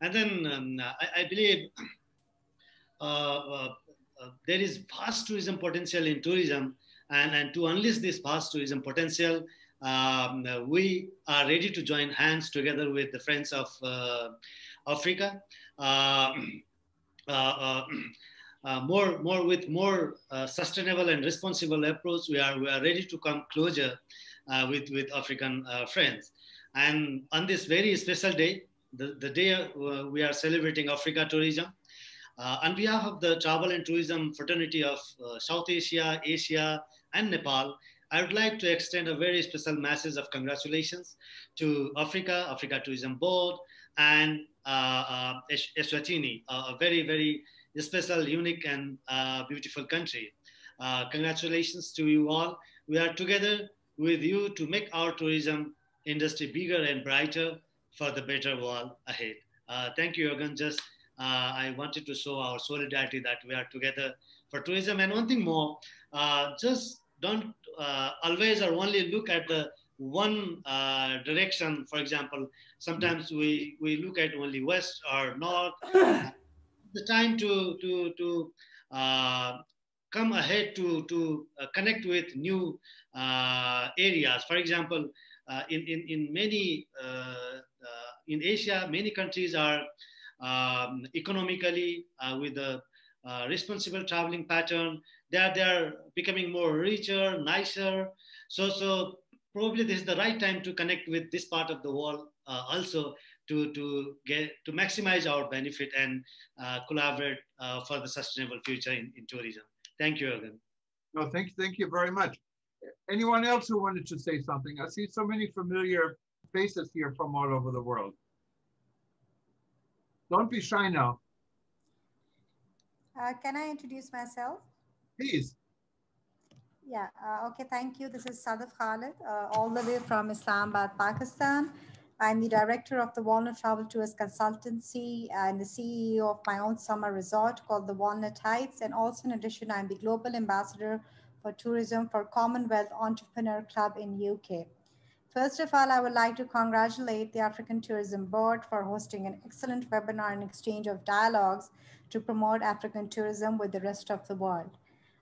And then I believe there is vast tourism potential in tourism, and to unleash this vast tourism potential, we are ready to join hands together with the friends of Africa, with more sustainable and responsible approach. We are ready to come closer with African friends. And on this very special day, the day we are celebrating Africa tourism, on behalf of the Travel and Tourism Fraternity of South Asia, Asia, and Nepal, I would like to extend a very special message of congratulations to Africa Tourism Board, and Eswatini, a very, very special, unique, and beautiful country. Congratulations to you all. We are together with you to make our tourism industry bigger and brighter for the better world ahead. Thank you, Jürgen. Just I wanted to show our solidarity that we are together for tourism. And one thing more, just don't always or only look at the one direction. For example, sometimes we look at only west or north. The time to come ahead to connect with new areas. For example, in many in Asia, many countries are economically with a responsible traveling pattern. They are becoming more richer, nicer. So probably this is the right time to connect with this part of the world also to maximize our benefit and collaborate for the sustainable future in tourism. Thank you, Jürgen. No, thank you very much. Anyone else who wanted to say something? I see so many familiar faces here from all over the world. Don't be shy now. Can I introduce myself? Please. Yeah, okay, thank you. This is Sadaf Khalid, all the way from Islamabad, Pakistan. I'm the director of the Walnut Travel Tours Consultancy and the CEO of my own summer resort called the Walnut Heights. And also in addition, I'm the global ambassador for tourism for Commonwealth Entrepreneur Club in UK. First of all, I would like to congratulate the African Tourism Board for hosting an excellent webinar and exchange of dialogues to promote African tourism with the rest of the world.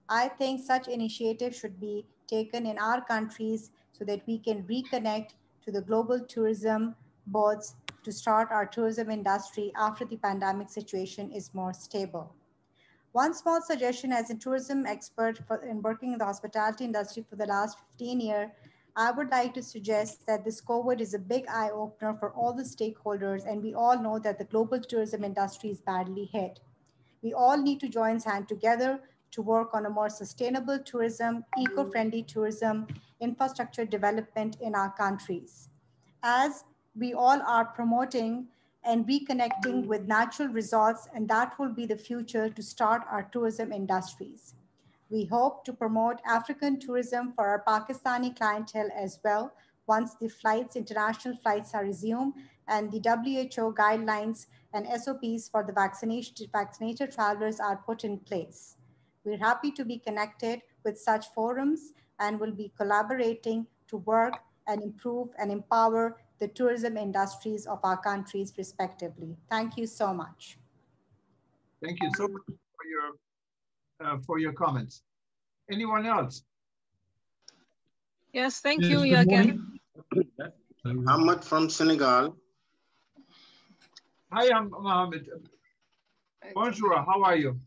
I think such initiatives should be taken in our countries so that we can reconnect to the global tourism boards to start our tourism industry after the pandemic situation is more stable. One small suggestion as a tourism expert in working in the hospitality industry for the last 15 years, I would like to suggest that this COVID is a big eye opener for all the stakeholders, and we all know that the global tourism industry is badly hit. We all need to join hands together to work on a more sustainable tourism, eco-friendly tourism, infrastructure development in our countries. As we all are promoting and reconnecting with natural resorts, and that will be the future to start our tourism industries. We hope to promote African tourism for our Pakistani clientele as well once the international flights are resumed and the WHO guidelines and SOPs for the vaccinated travelers are put in place. We're happy to be connected with such forums and will be collaborating to work and improve and empower the tourism industries of our countries respectively. Thank you so much. Thank you so much for your comments. Anyone else? Yes, thank you, Jürgen. Ahmed from Senegal. Hi, I'm Mohammed. Bonjour, how are you?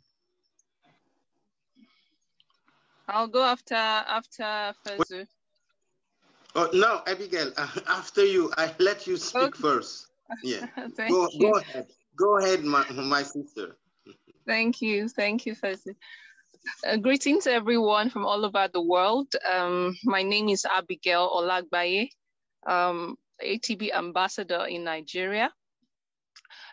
I'll go after Fazu. Oh, no, Abigail, after you, I let you speak first. Yeah, go ahead. Go ahead, my sister. Thank you, Fazu. Greetings everyone from all over the world. My name is Abigail Olagbaye, ATB ambassador in Nigeria.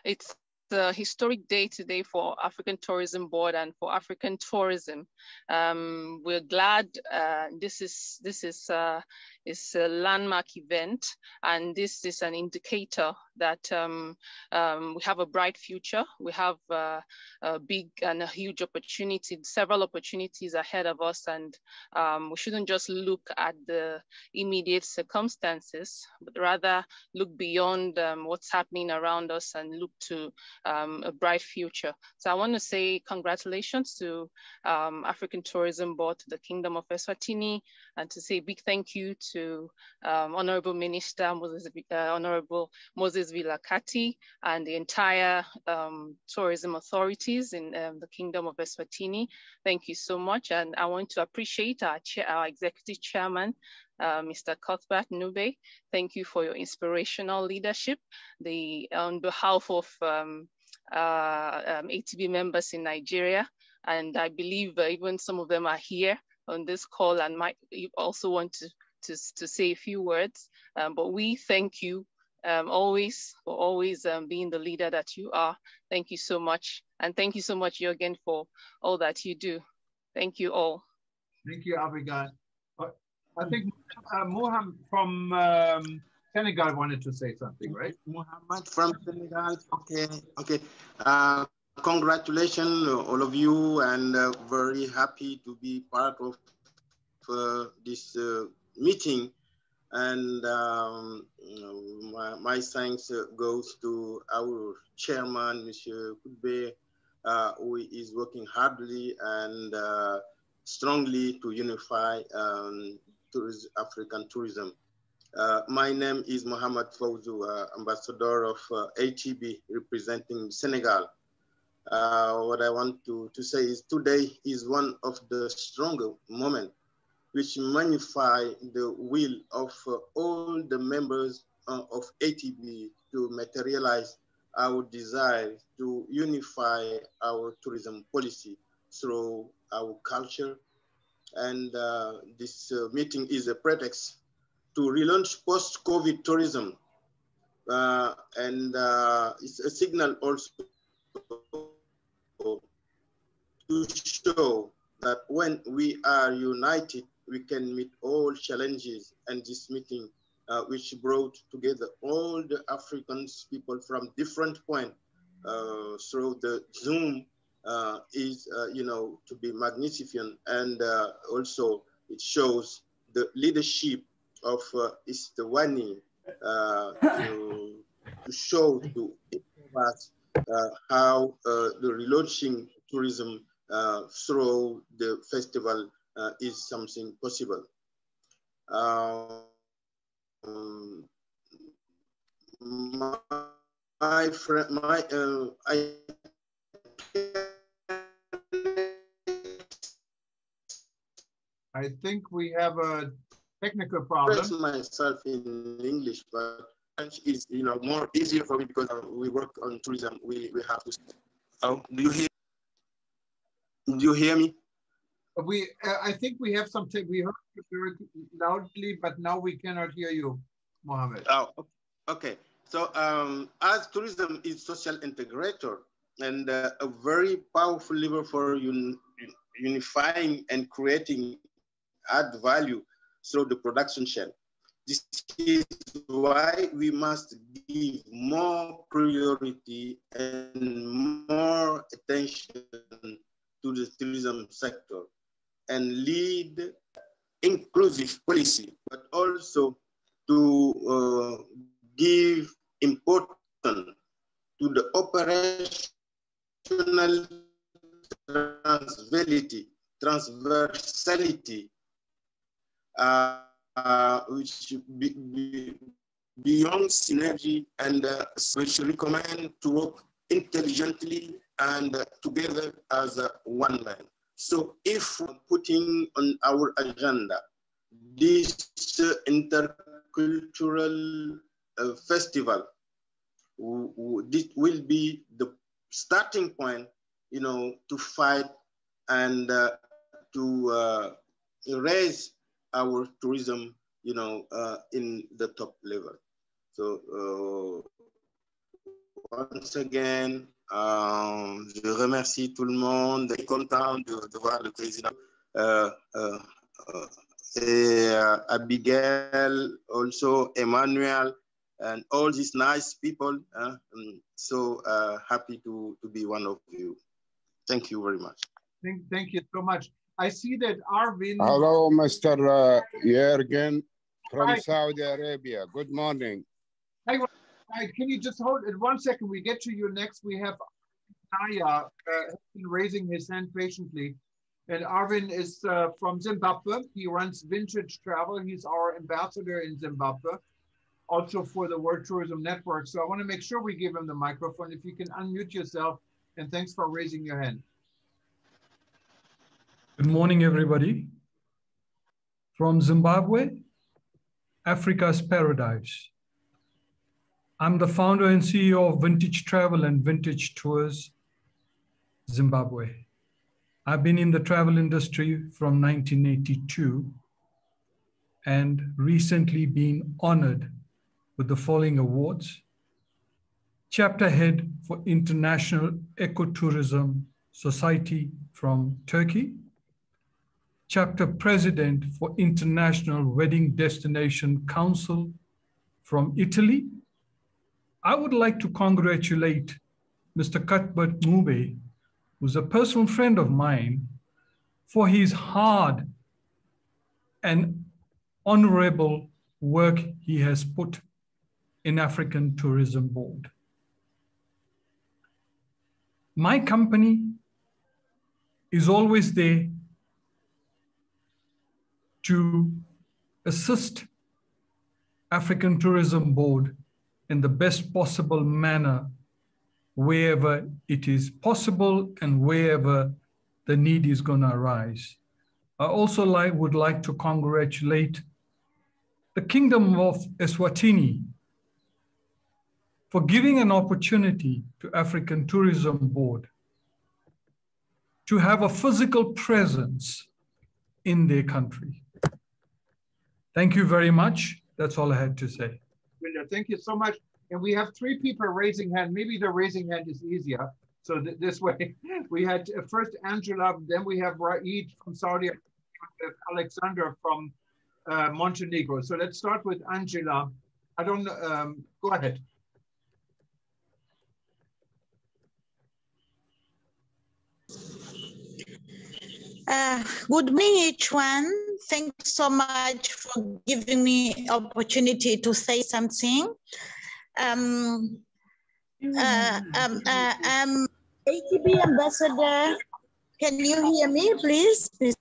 It's a historic day today for African Tourism Board and for African tourism. We're glad this is a landmark event, and this is an indicator that we have a bright future. We have a big and a huge opportunity, several opportunities ahead of us, and we shouldn't just look at the immediate circumstances, but rather look beyond what's happening around us and look to a bright future. So I want to say congratulations to African Tourism Board, to the Kingdom of Eswatini, and to say a big thank you to Honorable Minister Honorable Moses Vilakati and the entire tourism authorities in the Kingdom of Eswatini. Thank you so much. And I want to appreciate our executive chairman, Mr. Cuthbert Nube. Thank you for your inspirational leadership. On behalf of ATB members in Nigeria, and I believe even some of them are here on this call and might also want to say a few words. But we thank you always for always being the leader that you are. Thank you so much. And thank you so much, Jürgen, for all that you do. Thank you all. Thank you, Abigail. I think Mohammed from Senegal wanted to say something, right? Mohammed from Senegal. Okay. Congratulations, all of you, and very happy to be part of this meeting. And my thanks goes to our chairman, Mr. Kudbe, who is working hardly and strongly to unify African tourism. My name is Mohamed Fawzu, ambassador of ATB representing Senegal. What I want to say is today is one of the stronger moments which magnify the will of all the members of ATB to materialize our desire to unify our tourism policy through our culture. And this meeting is a pretext to relaunch post-COVID tourism. And it's a signal also to show that when we are united, we can meet all challenges. And this meeting, which brought together all the Africans people from different points through the Zoom, is, to be magnificent. And also it shows the leadership of Eswatini to show to us how the relaunching tourism through the festival is something possible. My friend, I think we have a technical problem. express myself in English, but French is more easier for me because we work on tourism. We have to. Oh, do you hear me? I think we have some. We heard you very loudly, but now we cannot hear you, Mohammed. Oh, okay. So as tourism is social integrator and a very powerful lever for unifying and creating add value through the production chain. This is why we must give more priority and more attention to the tourism sector and lead inclusive policy, but also to give importance to the operational transversality, which beyond synergy, and which recommend to work intelligently and together as one man. So if we're putting on our agenda this intercultural festival, this will be the starting point, to fight and to raise our tourism, in the top level. So once again, je remercie tout le monde. Je suis content de voir le président et Abigail, also Emmanuel, and all these nice people. So happy to be one of you. Thank you very much. Thank you so much. I see that Arvin. Hello, Mr. Jürgen from Saudi Arabia. Good morning. Hi, can you just hold it 1 second? We get to you next. We have Naya raising his hand patiently. And Arvin is from Zimbabwe. He runs Vintage Travel. He's our ambassador in Zimbabwe, also for the World Tourism Network. So I want to make sure we give him the microphone. If you can unmute yourself, and thanks for raising your hand. Good morning, everybody. From Zimbabwe, Africa's paradise. I'm the founder and CEO of Vintage Travel and Vintage Tours, Zimbabwe. I've been in the travel industry from 1982 and recently been honored with the following awards: Chapter Head for International Ecotourism Society from Turkey, Chapter President for International Wedding Destination Council from Italy. I would like to congratulate Mr. Cuthbert Ngube, who's a personal friend of mine, for his hard and honorable work he has put in African Tourism Board. My company is always there to assist African Tourism Board in the best possible manner wherever it is possible and wherever the need is going to arise. I also would like to congratulate the Kingdom of Eswatini for giving an opportunity to African Tourism Board to have a physical presence in their country. Thank you very much. That's all I had to say. Thank you so much. And we have 3 people raising hand. Maybe the raising hand is easier. So this way, we had first Angela, then we have Raid from Saudi Arabia, Alexander from Montenegro. So let's start with Angela. I don't know, go ahead. Good morning, each one. Thanks so much for giving me opportunity to say something. I'm ATB ambassador. Can you hear me, please? I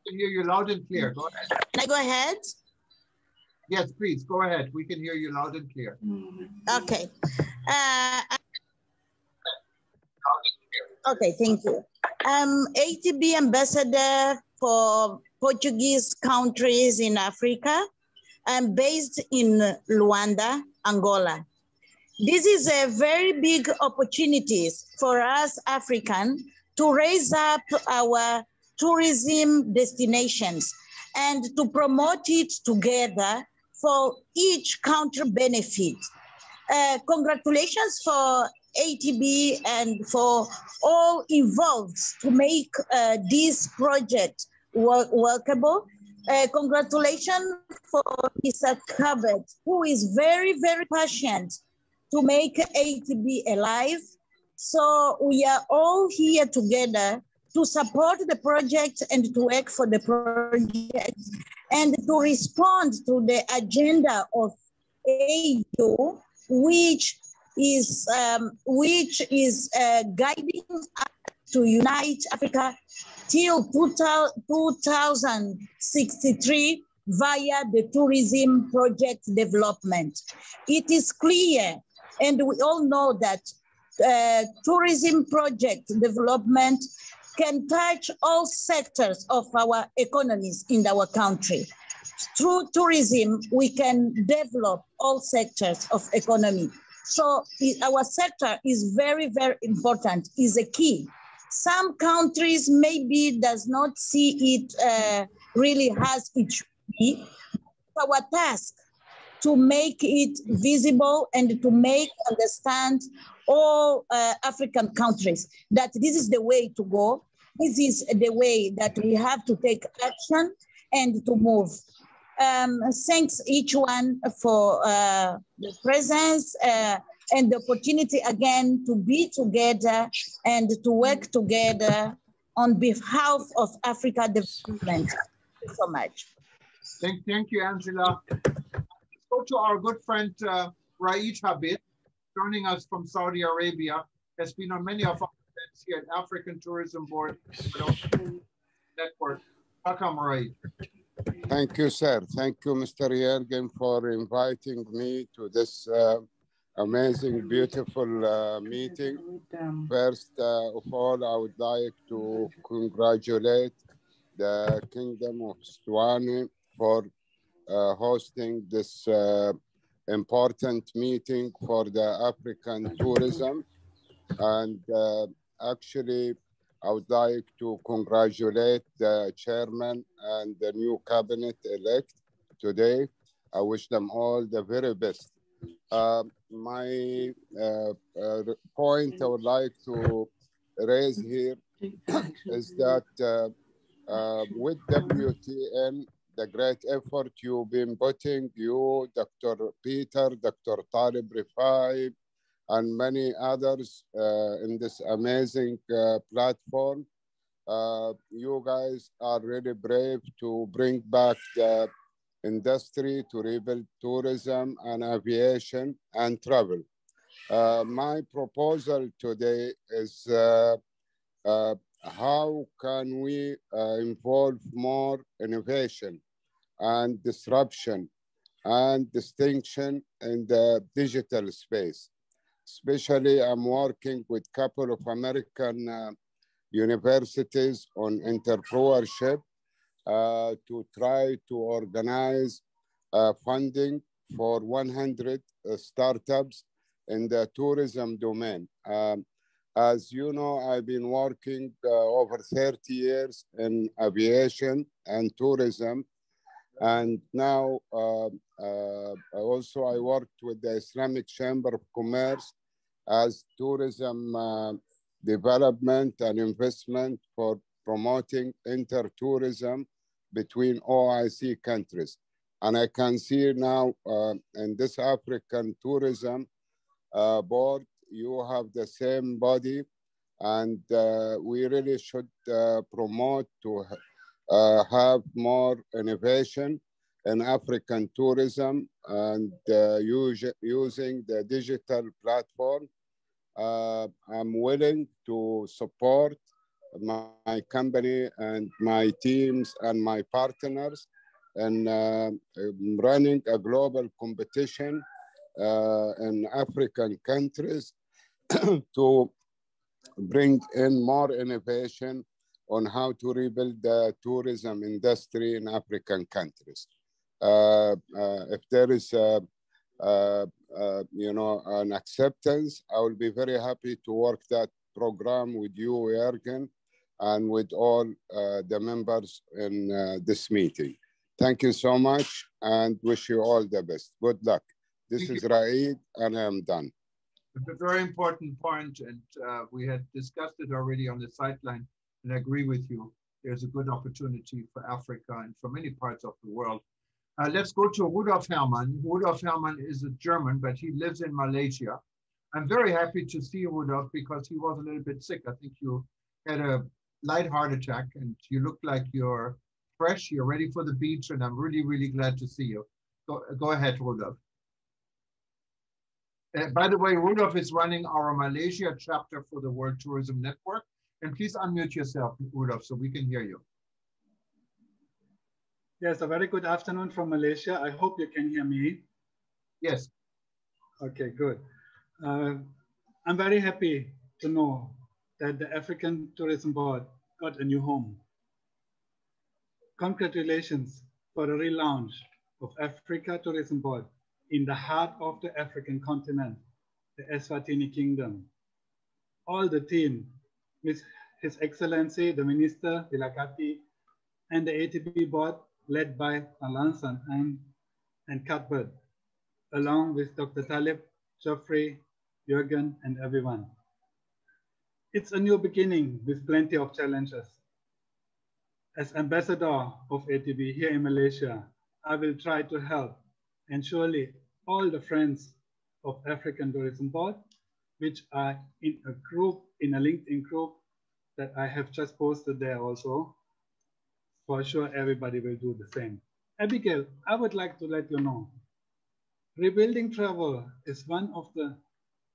can hear you loud and clear. Go ahead. Can I go ahead? Yes, please, go ahead. We can hear you loud and clear. Okay. Okay, thank you. I'm ATB ambassador for Portuguese countries in Africa. I'm based in Luanda, Angola. This is a very big opportunity for us Africans to raise up our tourism destinations and to promote it together for each country benefit. Congratulations for ATB and for all involved to make this project workable. Congratulations for Mr. Cabot, who is very, very passionate to make ATB alive. So we are all here together to support the project and to work for the project and to respond to the agenda of AU, which is guiding us to unite Africa till 2063 via the tourism project development. It is clear, and we all know that tourism project development can touch all sectors of our economies in our country. Through tourism, we can develop all sectors of economy. So our sector is very, very important, is a key. Some countries maybe does not see it really as it should be. Our task to make it visible and to make understand all African countries that this is the way to go. This is the way that we have to take action and to move. Thanks each one for the presence and the opportunity again to be together and to work together on behalf of Africa development. Thank you so much. Thank you, Angela. Go to our good friend Raid Habib, joining us from Saudi Arabia, has been on many of our events here at African Tourism Board Network. Welcome, Raid. Thank you, sir. Thank you, Mr. Yergin, for inviting me to this amazing, beautiful meeting. First of all, I would like to congratulate the Kingdom of Eswatini for hosting this important meeting for the African tourism. And actually, I would like to congratulate the chairman and the new cabinet elect today. I wish them all the very best. My point I would like to raise here is that with WTN, the great effort you've been putting, you, Dr. Peter, Dr. Talib Rifai, and many others in this amazing platform. You guys are really brave to bring back the industry, to rebuild tourism and aviation and travel. My proposal today is how can we involve more innovation and disruption and distinction in the digital space. Especially, I'm working with a couple of American universities on entrepreneurship to try to organize funding for 100 startups in the tourism domain. As you know, I've been working over 30 years in aviation and tourism. And now also I worked with the Islamic Chamber of Commerce as tourism development and investment for promoting inter-tourism between OIC countries. And I can see now in this African tourism board, you have the same body And we really should promote to have more innovation in African tourism and using the digital platform. I'm willing to support my company and my teams and my partners in running a global competition in African countries to bring in more innovation on how to rebuild the tourism industry in African countries. If there is you know, an acceptance, I will be very happy to work that program with you, Jürgen, and with all the members in this meeting. Thank you so much and wish you all the best. Good luck. This is Raid and I am done. It's a very important point, and we had discussed it already on the sideline, and I agree with you. There's a good opportunity for Africa and for many parts of the world. Let's go to Rudolf Herrmann. Rudolf Herrmann is a German, but he lives in Malaysia. I'm very happy to see you, Rudolf, because he was a little bit sick. I think you had a light heart attack, and you look like you're fresh, you're ready for the beach, and I'm really, really glad to see you. Go ahead, Rudolf. By the way, Rudolf is running our Malaysia chapter for the World Tourism Network. And please unmute yourself, Rudolf, so we can hear you. Yes, a very good afternoon from Malaysia. I hope you can hear me. Yes. Okay, good. I'm very happy to know that the African Tourism Board got a new home. Congratulations for the relaunch of Africa Tourism Board in the heart of the African continent, the Eswatini Kingdom. All the team, with His Excellency, the Minister, Dilakati, and the ATB board led by Alansan and Cuthbert, along with Dr. Talib, Geoffrey, Jürgen, and everyone. It's a new beginning with plenty of challenges. As ambassador of ATB here in Malaysia, I will try to help, and surely all the friends of African Tourism Board, which are in a group, in a LinkedIn group that I have just posted there also, for sure everybody will do the same. Abigail, I would like to let you know, rebuilding travel is one of the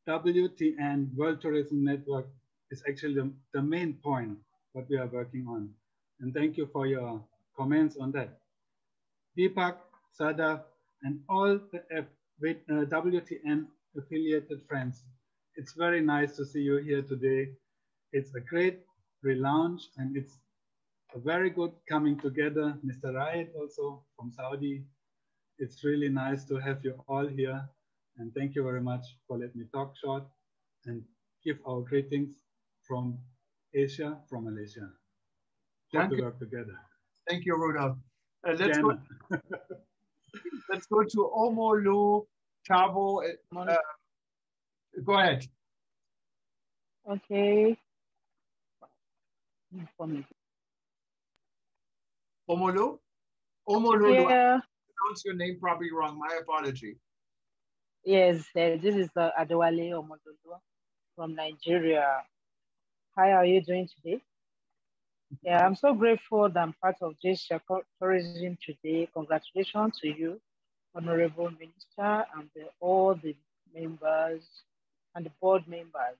WTN, World Tourism Network, is actually the main point what we are working on. And thank you for your comments on that. Deepak, Sadaf, and all the WTN affiliated friends, it's very nice to see you here today. It's a great relaunch and it's a very good coming together. Mr. Raid also from Saudi. It's really nice to have you all here. And thank you very much for letting me talk short and give our greetings from Asia, from Malaysia. Hope to work together. Thank you, Rudolf. Let's go to Omolu Chabo. Go ahead. Okay. Omolu? Omolu, yeah. I pronounce your name probably wrong. My apology. Yes, this is Adewale Omololu from Nigeria. How are you doing today? Yeah, I'm so grateful that I'm part of this tourism today. Congratulations to you, Honorable Minister, and all the members and the board members.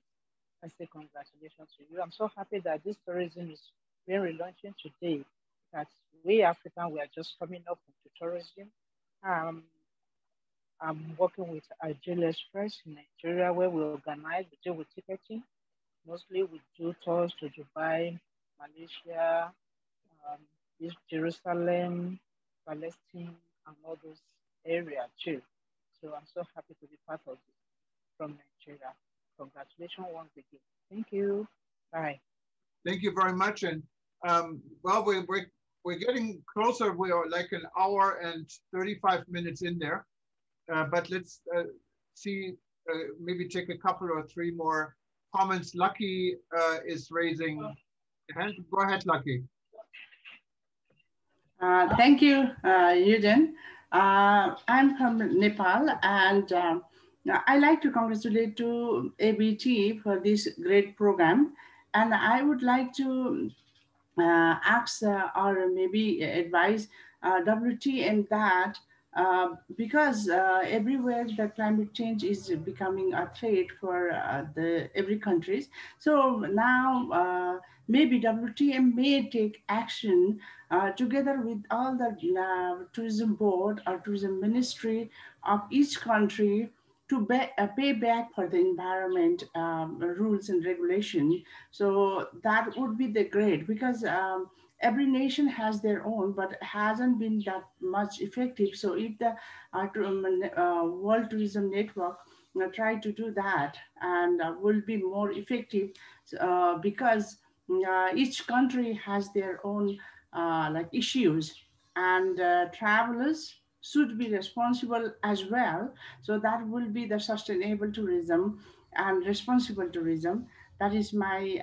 I say congratulations to you. I'm so happy that this tourism is being relaunching today. That we Africans, we are just coming up into tourism. I'm working with Agile Express in Nigeria, where we organize, we deal with ticketing. Mostly we do tours to Dubai, Malaysia, Jerusalem, Palestine, and all those areas too. So I'm so happy to be part of it from Nigeria. Congratulations once again. Thank you. Bye. Thank you very much. And well, we're getting closer. We are like an hour and 35 minutes in there. But let's see, maybe take a couple or three more comments. Lucky is raising a hand. Go ahead, Lucky. Thank you, Eugene. I'm from Nepal, and I like to congratulate to ABT for this great program. And I would like to ask or maybe advise WTM that because everywhere the climate change is becoming a threat for every countries. So now maybe WTM may take action together with all the tourism board or tourism ministry of each country to pay back for the environment rules and regulation. So that would be the great, because every nation has their own, but hasn't been that much effective. So if the World Tourism Network try to do that, and will be more effective, because each country has their own like issues, and travelers should be responsible as well. So that will be the sustainable tourism and responsible tourism. That is my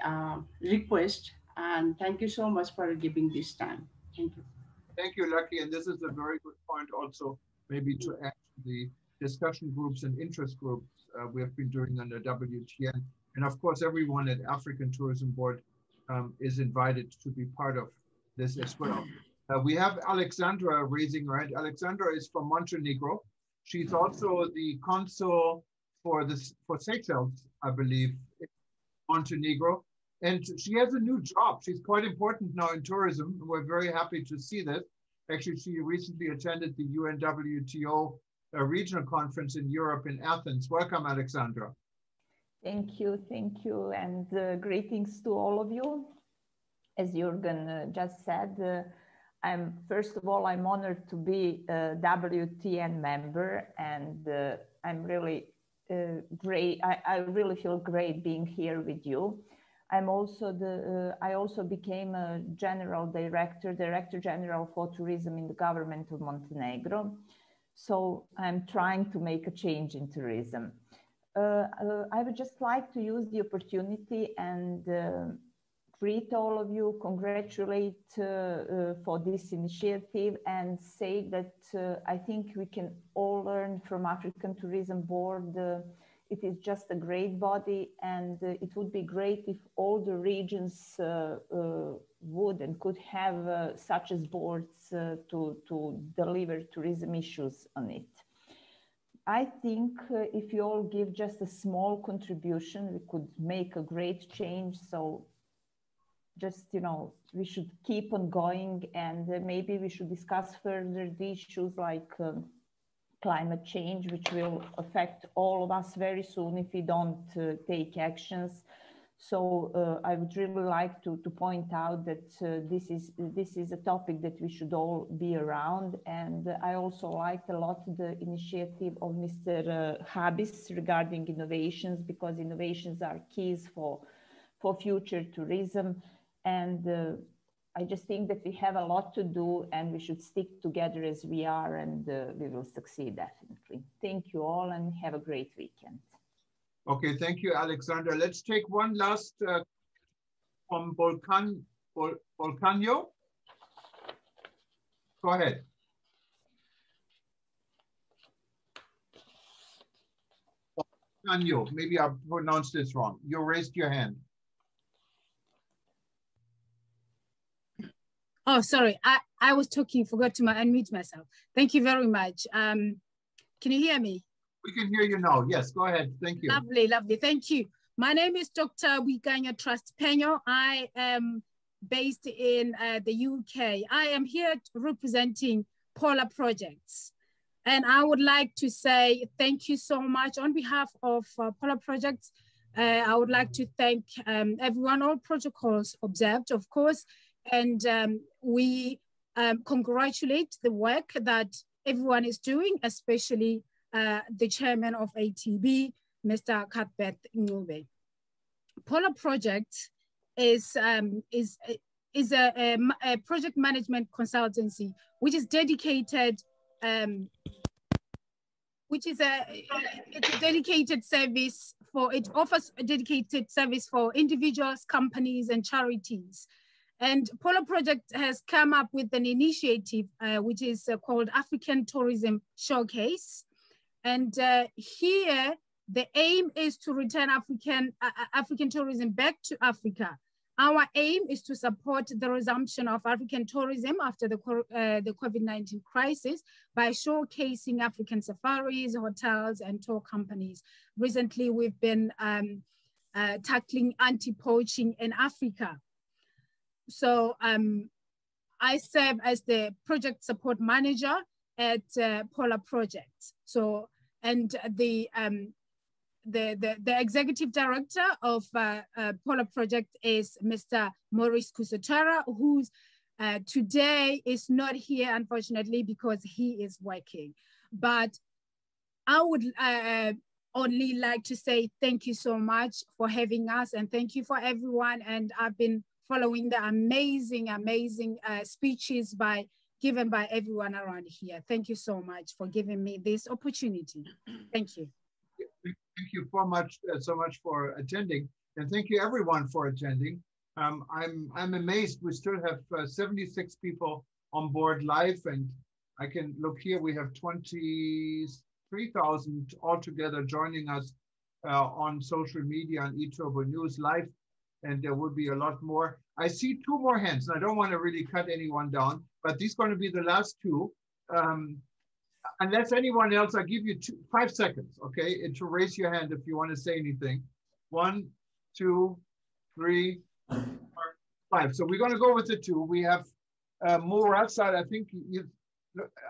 request. And thank you so much for giving this time. Thank you. Thank you, Lucky. And this is a very good point also, maybe to add to the discussion groups and interest groups we have been doing under WTN. And of course, everyone at African Tourism Board is invited to be part of this as well. We have Alexandra raising her hand. Alexandra is from Montenegro. She's also the consul for Seychelles, I believe, in Montenegro. And she has a new job. She's quite important now in tourism. We're very happy to see this. Actually, she recently attended the UNWTO regional conference in Europe in Athens. Welcome, Alexandra. Thank you, and greetings to all of you. As Jürgen just said, first of all, I'm honored to be a WTN member, and I'm really great. I really feel great being here with you. I'm also I also became a director general for tourism in the government of Montenegro. So I'm trying to make a change in tourism. I would just like to use the opportunity and greet all of you, congratulate for this initiative, and say that I think we can all learn from African Tourism Board. It is just a great body, and it would be great if all the regions would and could have such as boards to deliver tourism issues on it. I think if you all give just a small contribution, we could make a great change. So just, we should keep on going, and maybe we should discuss further the issues like climate change, which will affect all of us very soon if we don't take actions. So I would really like to point out that this is a topic that we should all be around. And I also liked a lot the initiative of Mr. Habis regarding innovations, because innovations are keys for future tourism. And I just think that we have a lot to do, and we should stick together as we are, and we will succeed definitely. Thank you all, and have a great weekend. Okay, thank you, Alexandra. Let's take one last from Volcano. Go ahead. Volcano, maybe I pronounced this wrong. You raised your hand. Oh, sorry. I was talking, forgot to unmute myself. Thank you very much. Can you hear me? We can hear you now. Yes, go ahead. Thank you. Lovely, lovely. Thank you. My name is Dr. Wiganya Trust Penyo. I am based in the UK. I am here representing Polar Projects. And I would like to say thank you so much on behalf of Polar Projects. I would like to thank everyone, all protocols observed, of course. And we congratulate the work that everyone is doing, especially the chairman of ATB, Mr. Cuthbert Ngube. Polar Project is a project management consultancy which is dedicated, it's a dedicated service it offers a dedicated service for individuals, companies, and charities. And Polar Project has come up with an initiative which is called African Tourism Showcase. And here The aim is to return African tourism back to Africa. Our aim is to support the resumption of African tourism after the COVID-19 crisis by showcasing African safaris, hotels, and tour companies. Recently, we've been tackling anti-poaching in Africa. So I serve as the project support manager at Polar Projects. So, and the executive director of Polar Project is Mr. Maurice Kusotara, who's today is not here, unfortunately, because he is working. But I would only like to say thank you so much for having us, and thank you for everyone. And I've been following the amazing speeches given by everyone around here. Thank you so much for giving me this opportunity. Thank you. Thank you so much for attending, and thank you everyone for attending. I'm amazed we still have 76 people on board live, and I can look here. We have 23,000 altogether joining us on social media and eTurbo News live, and there will be a lot more. I see 2 more hands, and I don't want to really cut anyone down, but these are going to be the last 2. Unless anyone else, I'll give you 5 seconds, okay, and to raise your hand if you want to say anything. 1, 2, 3, 4, 5. So we're going to go with the 2. We have Murat. I think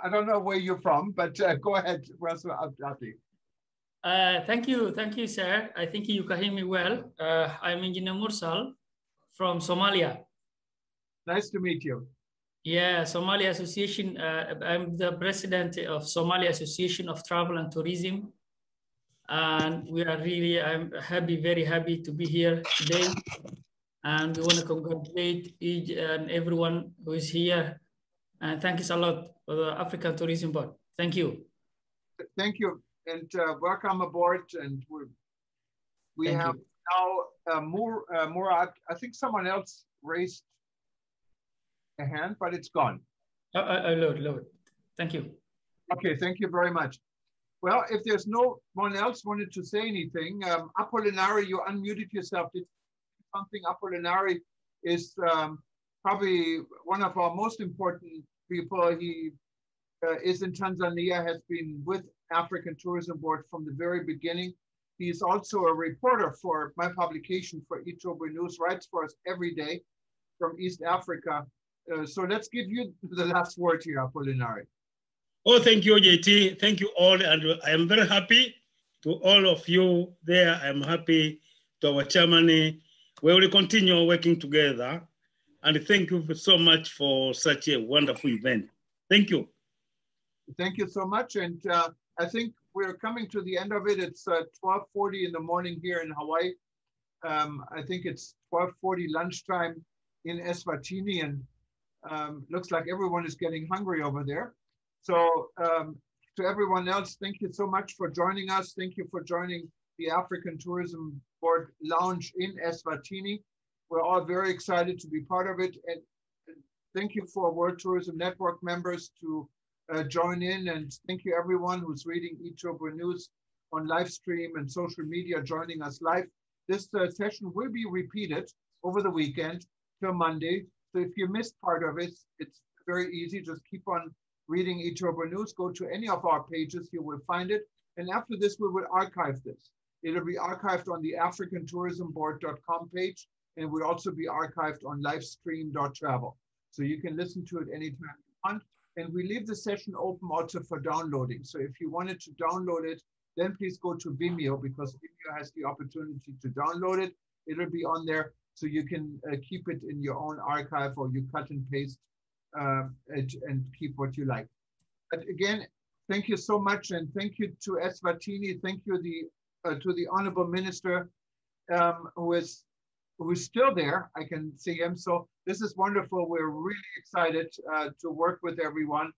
I don't know where you're from, but go ahead, Rasul Abdi. Thank you, sir. I think you can hear me well. I'm Engineer Mursal from Somalia. Nice to meet you. Yeah, Somalia Association. I'm the president of Somalia Association of Travel and Tourism. And we are really, I'm happy, very happy to be here today. And we want to congratulate each and everyone who is here. And thank you a lot for the African Tourism Board. Thank you. Thank you, and welcome aboard. And we have now Murat. I think someone else raised a hand, but it's gone. Lord. Thank you. Okay, thank you very much. Well, if there's no one else wanted to say anything, Apollinari, you unmuted yourself. Did something? Apollinari is probably one of our most important people. He is in Tanzania, has been with African Tourism Board from the very beginning. He is also a reporter for my publication for eTurbo News, writes for us every day from East Africa. So let's give you the last word here, Apollinari. Oh, thank you, JT. Thank you all. And I am very happy to all of you there. I'm happy to our chairman. We will continue working together. And thank you so much for such a wonderful event. Thank you. Thank you so much. And I think we're coming to the end of it. It's 12:40 in the morning here in Hawaii. I think it's 12:40 lunchtime in Eswatini, and looks like everyone is getting hungry over there. So to everyone else, thank you so much for joining us. Thank you for joining the African Tourism Board Lounge in Eswatini. We're all very excited to be part of it. And thank you for World Tourism Network members to join in. And thank you everyone who's reading eTurbo News on live stream and social media joining us live. This session will be repeated over the weekend till Monday. So if you missed part of it, it's very easy. Just keep on reading eTurbo News. Go to any of our pages, you will find it. And after this, we will archive this. It'll be archived on the africantourismboard.com page, and will also be archived on livestream.travel. So you can listen to it anytime you want. And we leave the session open also for downloading. So if you wanted to download it, then please go to Vimeo, because Vimeo has the opportunity to download it. It'll be on there, so you can keep it in your own archive, or you cut and paste it and keep what you like. But again, thank you so much, and thank you to Eswatini. Thank you to the Honorable Minister who is still there. I can see him. So this is wonderful. We're really excited to work with everyone,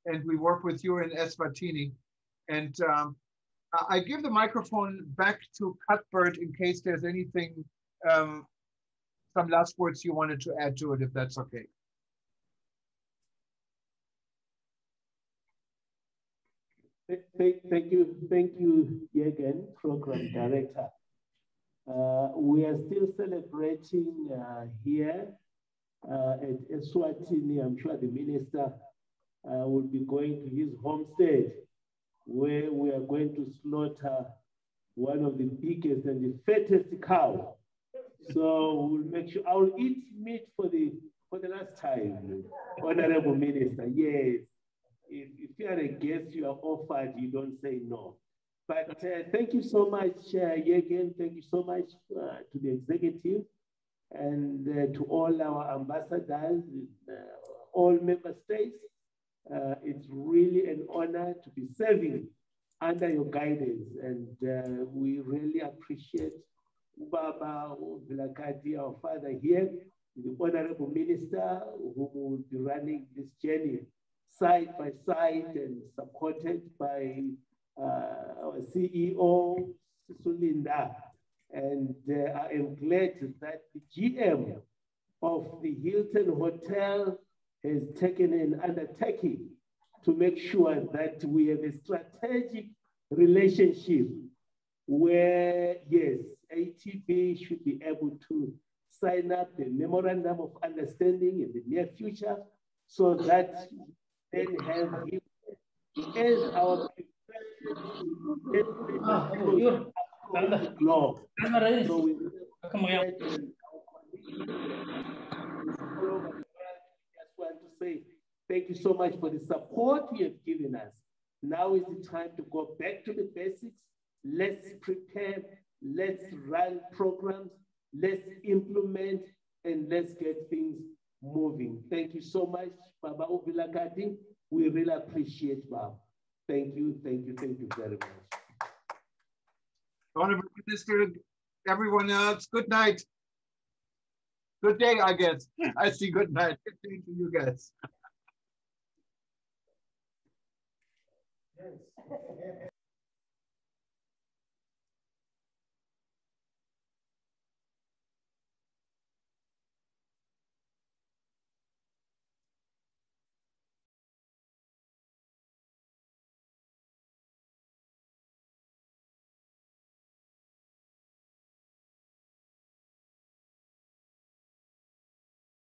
and we work with you in Eswatini. And I give the microphone back to Cuthbert in case there's anything, some last words you wanted to add to it, if that's okay. Thank you, Jürgen, Program Director. We are still celebrating here at Eswatini. I'm sure the Minister will be going to his homestead, where we are going to slaughter one of the biggest and the fattest cow. So we'll make sure I will eat meat for the last time, Honorable Minister. Yes, if you are a guest, you are offered, you don't say no. But thank you so much, Jürgen. Thank you so much to the executive and to all our ambassadors, all member states. It's really an honor to be serving under your guidance, and we really appreciate Baba Vilakati, our father here, the Honorable Minister, who will be running this journey side by side and supported by our CEO, Sulinda. And I am glad that the GM of the Hilton Hotel has taken an undertaking to make sure that we have a strategic relationship where, yes, ATB should be able to sign up a memorandum of understanding in the near future so that then have him as our across the globe. So we just want to say thank you so much for the support you have given us. Now is the time to go back to the basics. Let's prepare, let's run programs, let's implement, and let's get things moving. Thank you so much, Baba Ubilakati. We really appreciate Baba. Thank you very much. Honorable Minister, everyone else, good night. Good day, I guess. I see good night. Good day to you guys. Yes.